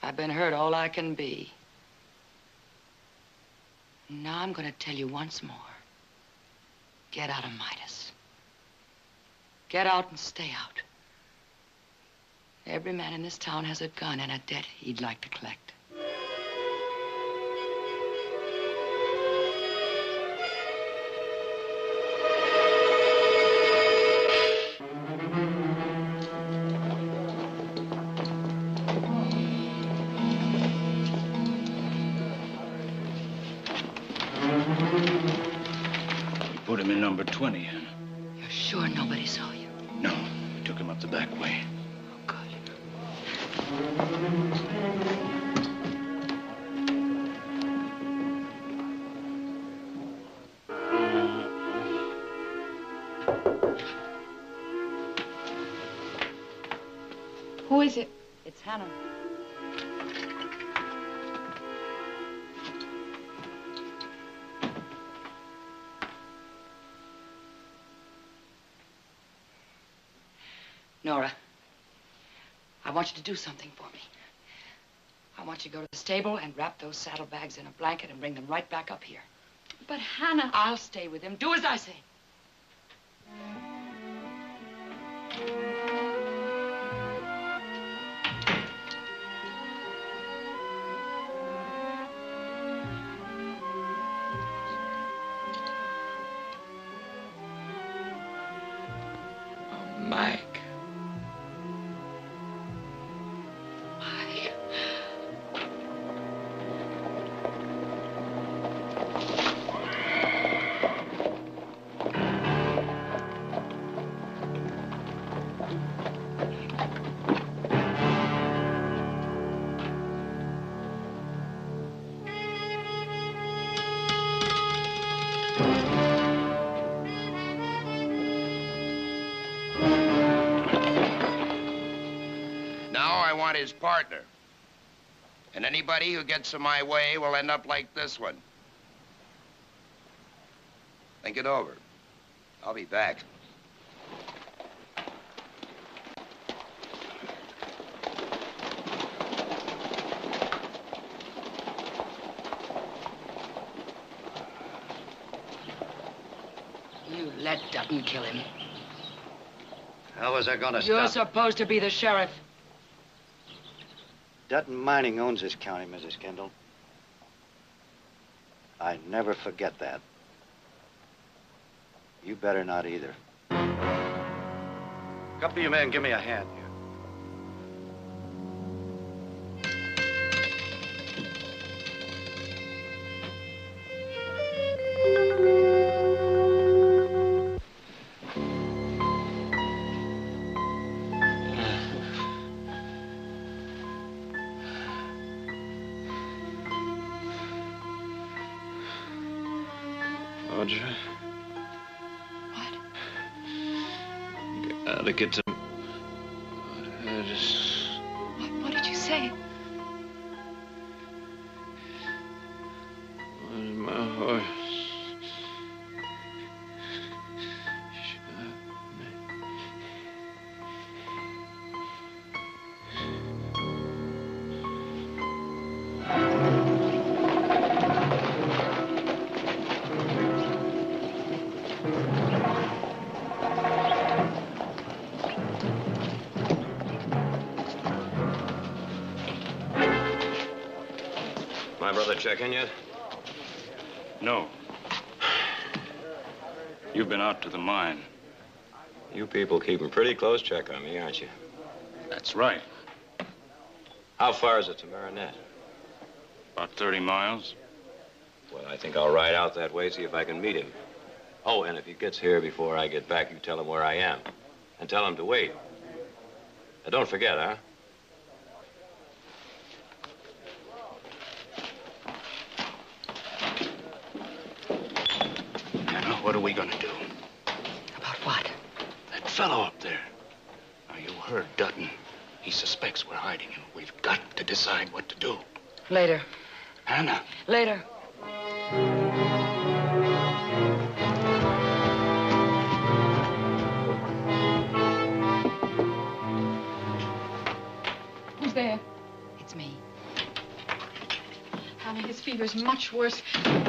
I've been hurt all I can be. Now I'm going to tell you once more. Get out of Midas. Get out and stay out. Every man in this town has a gun and a debt he'd like to collect. Put him in number 20, Hannah. You're sure nobody saw you? No, we took him up the back way. Who is it? It's Hannah. Nora, I want you to do something for me. I want you to go to the stable and wrap those saddlebags in a blanket and bring them right back up here. But Hannah... I'll stay with him. Do as I say. Mike. His partner. And anybody who gets in my way will end up like this one. Think it over. I'll be back. You let Dutton kill him. How was I gonna stop? You're supposed to be the sheriff. Dutton Mining owns this county, Mrs. Kendall. I never forget that. You better not either. A couple of you men, give me a hand here. Audra. What? Gotta get to... check in yet? No. You've been out to the mine. You people keeping pretty close check on me, aren't you? That's right. How far is it to Marinette? About 30 miles. Well, I think I'll ride out that way, see if I can meet him. Oh, and if he gets here before I get back, you tell him where I am. And tell him to wait. Now, don't forget, huh? Anna, what are we gonna do? About what? That fellow up there. Now, you heard Dutton. He suspects we're hiding him. We've got to decide what to do. Later. Anna. Later. Who's there? It's me. Hannah, his fever's much worse.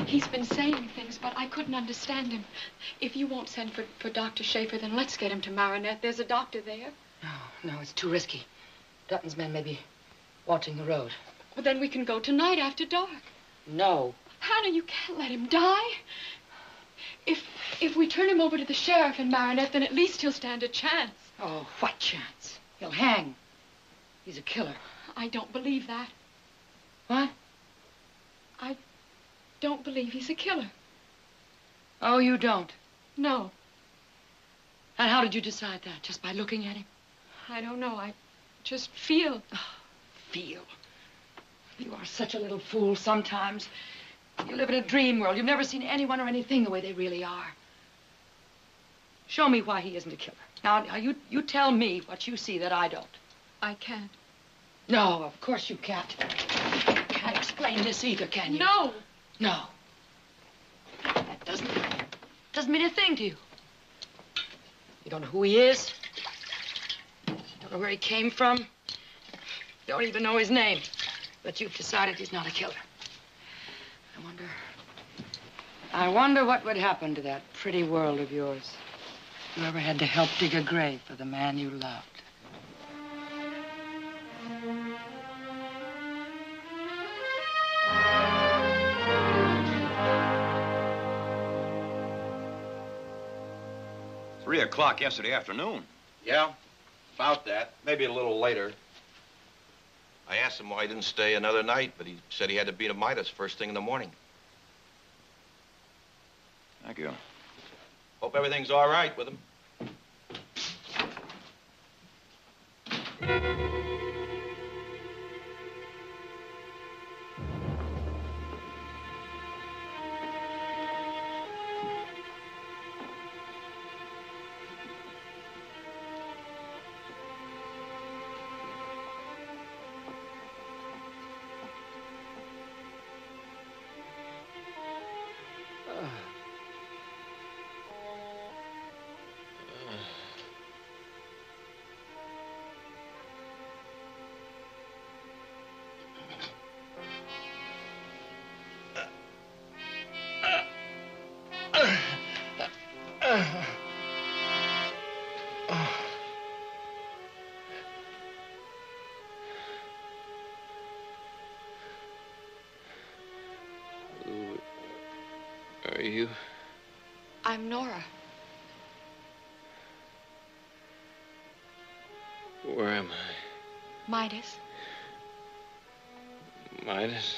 He's been saying things, but I couldn't understand him. If you won't send for Dr. Schaefer, then let's get him to Marinette. There's a doctor there. No, it's too risky. Dutton's men may be watching the road. Well, then we can go tonight after dark. No. Hannah, you can't let him die. If we turn him over to the sheriff in Marinette, then at least he'll stand a chance. Oh, what chance? He'll hang. He's a killer. I don't believe that. What? I don't believe he's a killer. Oh, you don't? No. And how did you decide that? Just by looking at him? I don't know. I just feel. Oh, feel? You are such a little fool sometimes. You live in a dream world. You've never seen anyone or anything the way they really are. Show me why he isn't a killer. Now you tell me what you see that I don't. I can't. No, of course you can't. You can't explain this either, can you? No. No. That doesn't mean a thing to you. You don't know who he is. You don't know where he came from. You don't even know his name. But you've decided he's not a killer. I wonder what would happen to that pretty world of yours if you ever had to help dig a grave for the man you loved. Three o'clock yesterday afternoon. Yeah, about that. Maybe a little later. I asked him why he didn't stay another night, but he said he had to be to Midas first thing in the morning. Thank you. Hope everything's all right with him. Who are you? I'm Nora. Where am I? Midas. Midas?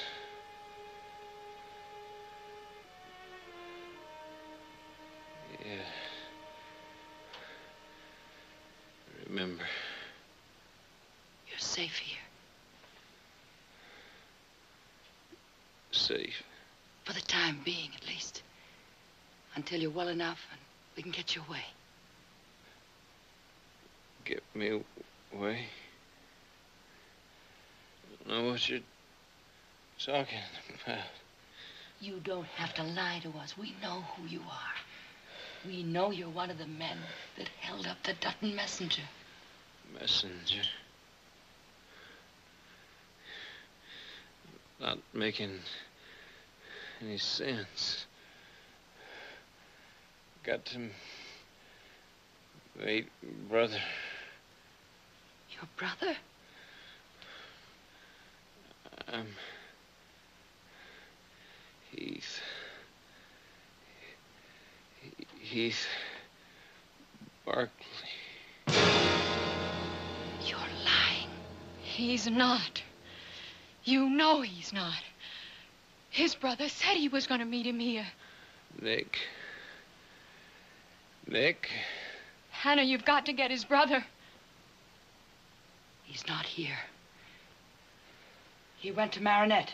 Yeah. Remember. You're safe here. Safe. For the time being, at least. Until you're well enough and we can get you away. Get me away? I don't know what you're talking about. You don't have to lie to us. We know who you are. We know you're one of the men that held up the Dutton messenger. Messenger? Not making any sense. Got to meet brother. Your brother? Heath Barkley. You're lying. He's not. You know he's not. His brother said he was going to meet him here. Nick. Hannah, you've got to get his brother. He's not here. He went to Marinette.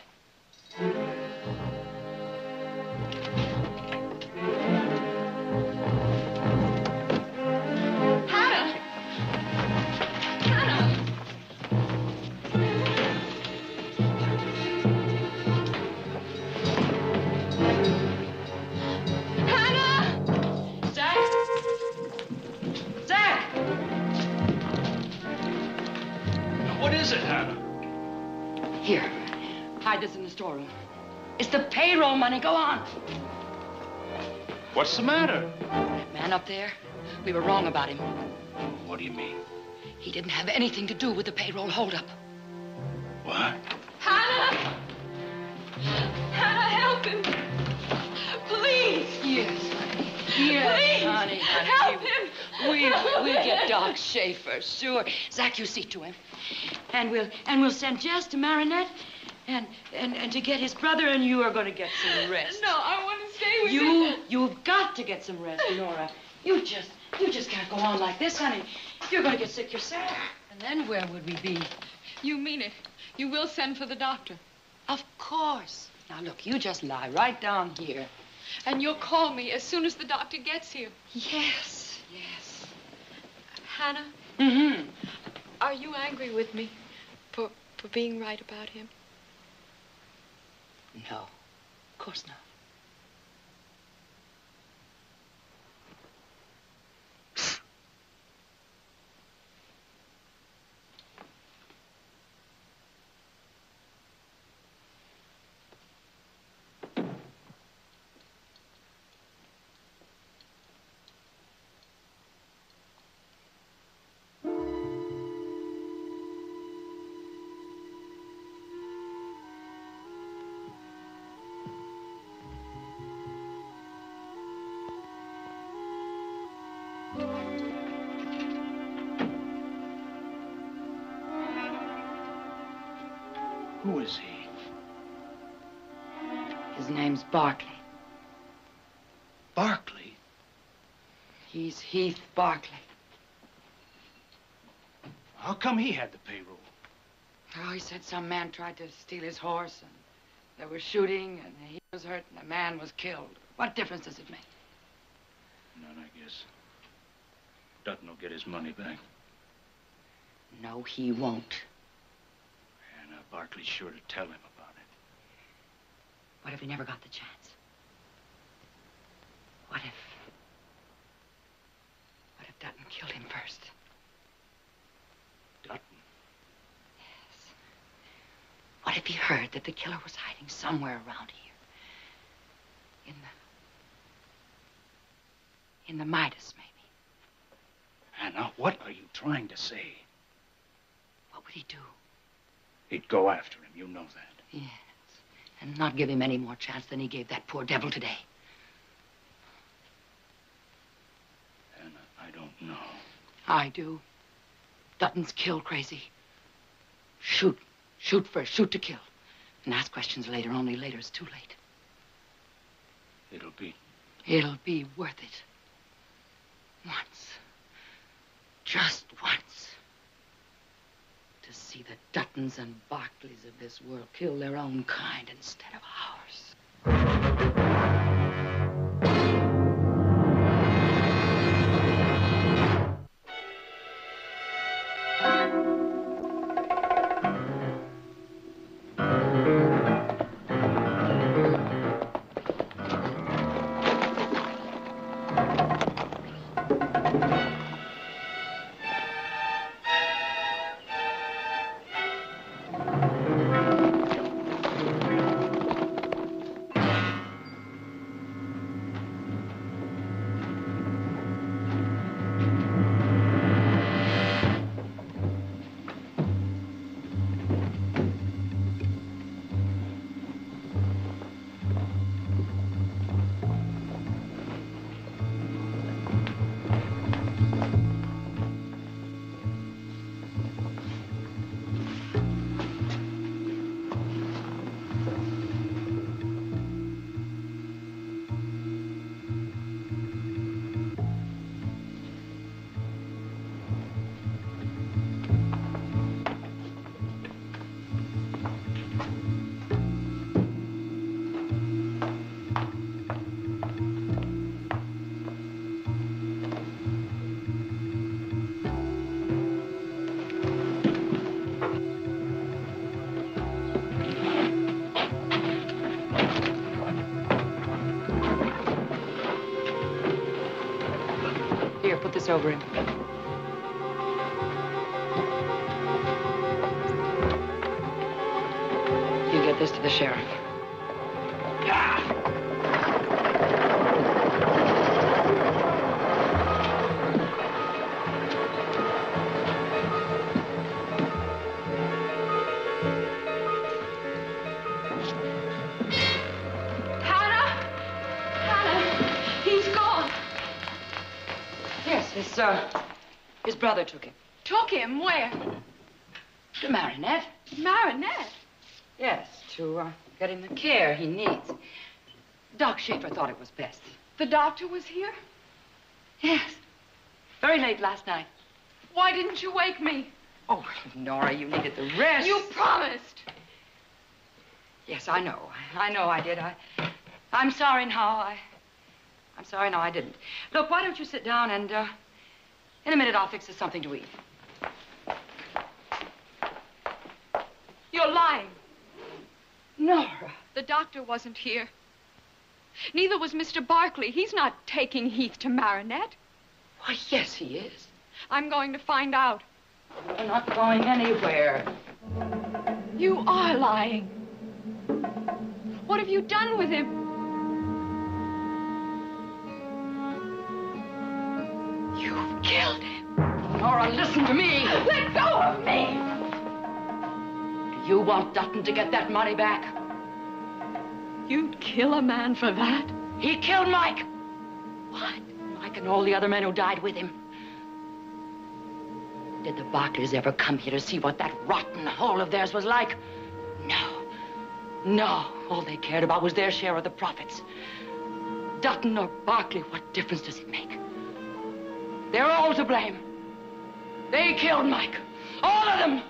Hannah! Hannah! Hannah! Zach! Zach! What is it, Hannah? Here. Hide this in the storeroom. It's the payroll money. Go on. What's the matter? That man up there, we were wrong about him. What do you mean? He didn't have anything to do with the payroll holdup. What? Hannah! Hannah, help him! Please! Yes, honey. Yes, Please! honey. Help him! We'll get Doc Schaefer, sure. Zach, you see to him. And we'll send Jess to Marinette and to get his brother, and you are going to get some rest. No, I want to stay with him. You've got to get some rest, Nora. You just can't go on like this, honey. You're going to get sick yourself. And then where would we be? You mean it. You will send for the doctor. Of course. Now, look, you just lie right down here. And you'll call me as soon as the doctor gets here. Yes, yes. Hannah? Mm-hmm. Are you angry with me for being right about him? No, of course not. Who is he? His name's Barkley. Barkley? He's Heath Barkley. How come he had the payroll? Oh, he said some man tried to steal his horse, and there was shooting, and he was hurt, and a man was killed. What difference does it make? None, I guess. Dutton will get his money back. No, he won't. And Barkley's sure to tell him about it. What if he never got the chance? What if Dutton killed him first? Dutton? Yes. What if he heard that the killer was hiding somewhere around here? In the Midas, maybe. Hannah, what are you trying to say? What would he do? He'd go after him, you know that. Yes. And not give him any more chance than he gave that poor devil today. Hannah, I don't know. I do. Dutton's kill crazy. Shoot. Shoot first. Shoot to kill. And ask questions later. Only later's too late. It'll be worth it. Once. Just once. To see the Duttons and Barkleys of this world kill their own kind instead of ours. Here, put this over him. You get this to the sheriff. His brother took him. Took him? Where? To Marinette. Marinette? Yes, to get him the care he needs. Doc Schaefer thought it was best. The doctor was here? Yes. Very late last night. Why didn't you wake me? Oh, Nora, you needed the rest. You promised. Yes, I know. I know I did. I'm sorry now. I'm sorry now I didn't. Look, why don't you sit down and, in a minute I'll fix us something to eat. You're lying. Nora. The doctor wasn't here. Neither was Mr. Barkley. He's not taking Heath to Marinette. Why, yes, he is. I'm going to find out. You're not going anywhere. You are lying. What have you done with him? You've killed him. Nora, listen to me. Let go of me. Do you want Dutton to get that money back? You'd kill a man for that? He killed Mike. What? Mike and all the other men who died with him. Did the Barkleys ever come here to see what that rotten hole of theirs was like? No. No. All they cared about was their share of the profits. Dutton or Barkley, what difference does it make? They're all to blame. They killed Mike. All of them.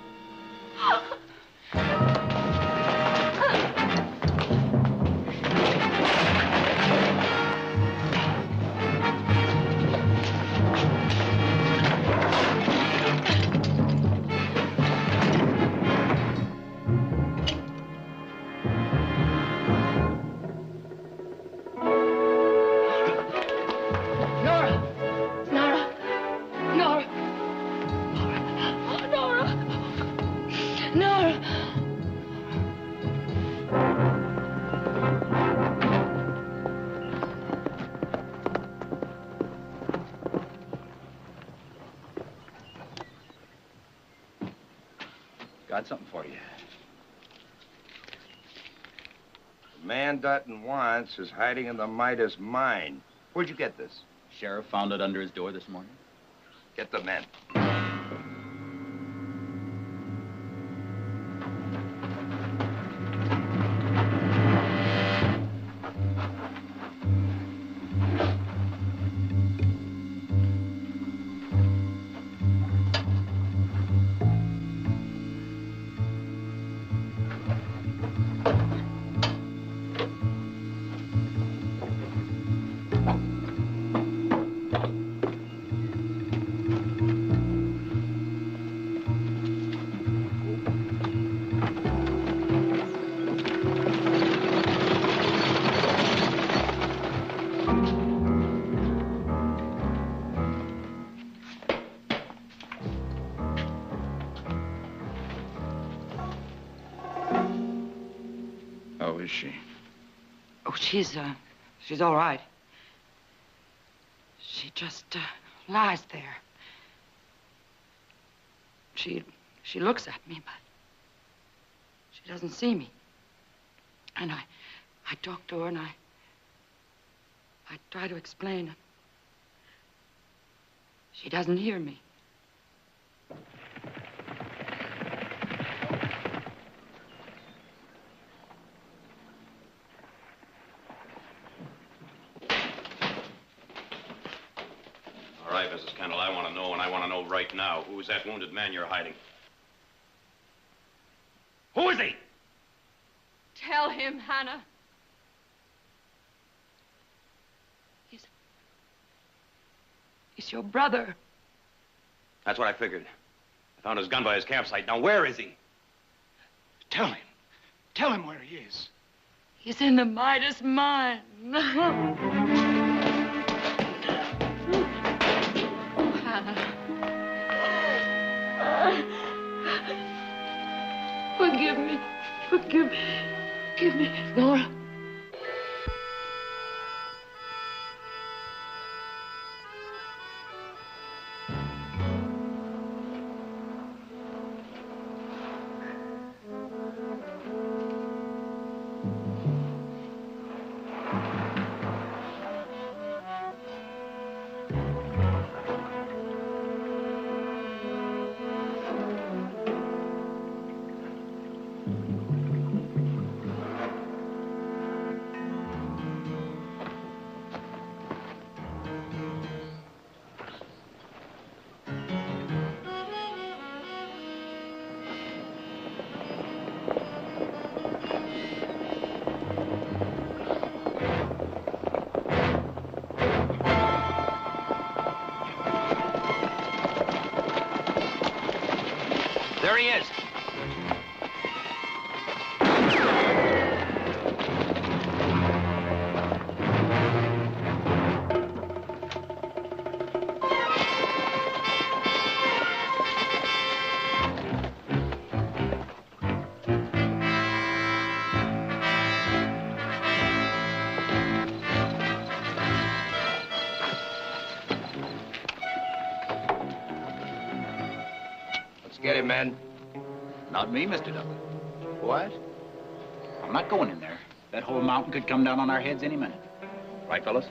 Got something for you. The man Dutton wants is hiding in the Midas mine. Where'd you get this? Sheriff found it under his door this morning. Get the men. How is she? Oh, she's all right. She just, lies there. She looks at me, but she doesn't see me. And I talk to her, and I try to explain. She doesn't hear me. All right, Mrs. Kendall, I want to know, and I want to know right now, who is that wounded man you're hiding? Who is he? Tell him, Hannah. He's your brother. That's what I figured. I found his gun by his campsite. Now, where is he? Tell him. Tell him where he is. He's in the Midas mine. Give me, Nora. There he is. Let's get him, men. Not me, Mr. Dudley. What? I'm not going in there. That whole mountain could come down on our heads any minute. Right, fellas?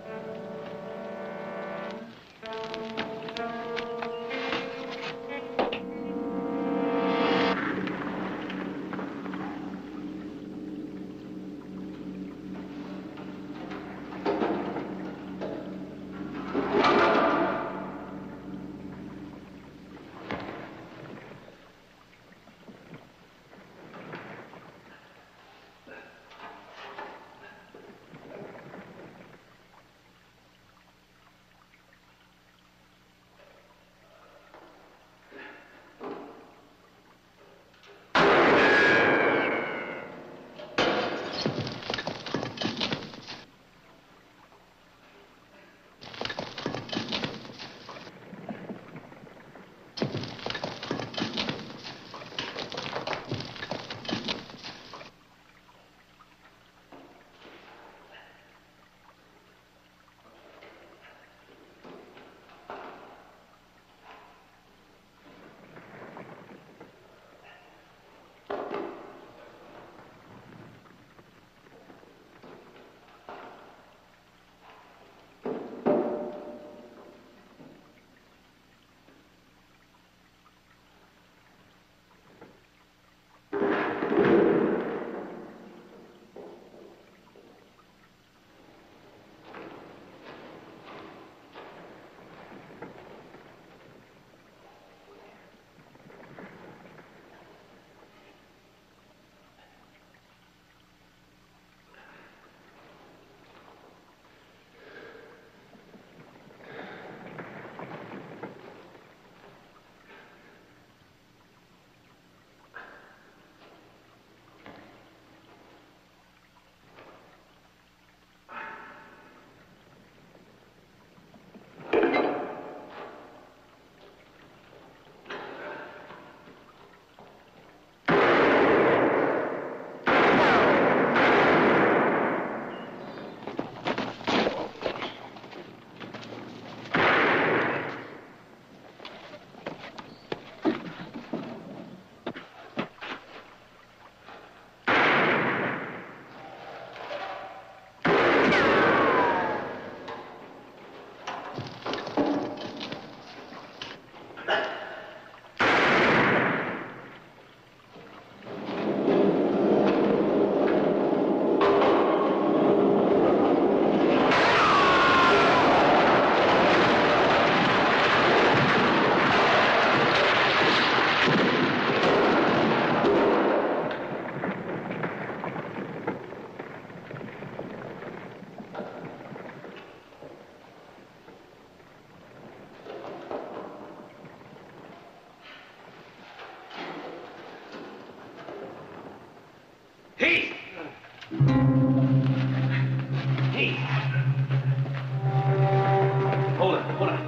Heath! Heath! Hold it, hold it.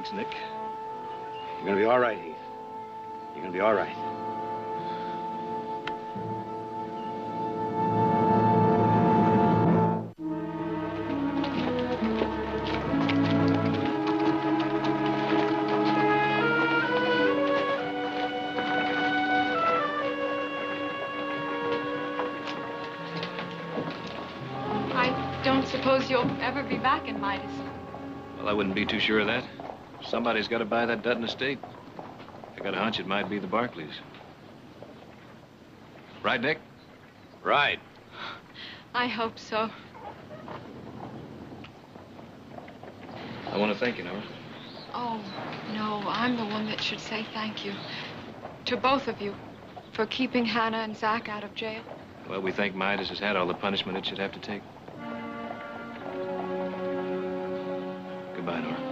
Thanks, Nick. You're gonna be all right, Heath. You're gonna be all right. I don't suppose you'll ever be back in Midas. Well, I wouldn't be too sure of that. Somebody's got to buy that Dutton estate. I got a hunch it might be the Barclays. Right, Nick? Right. I hope so. I want to thank you, Nora. Oh, no, I'm the one that should say thank you. To both of you for keeping Hannah and Zach out of jail. Well, we think Midas has had all the punishment it should have to take. Goodbye, Nora.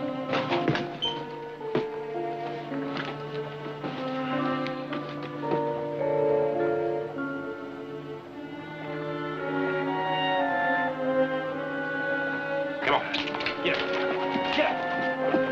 Come on. Get up. Get up.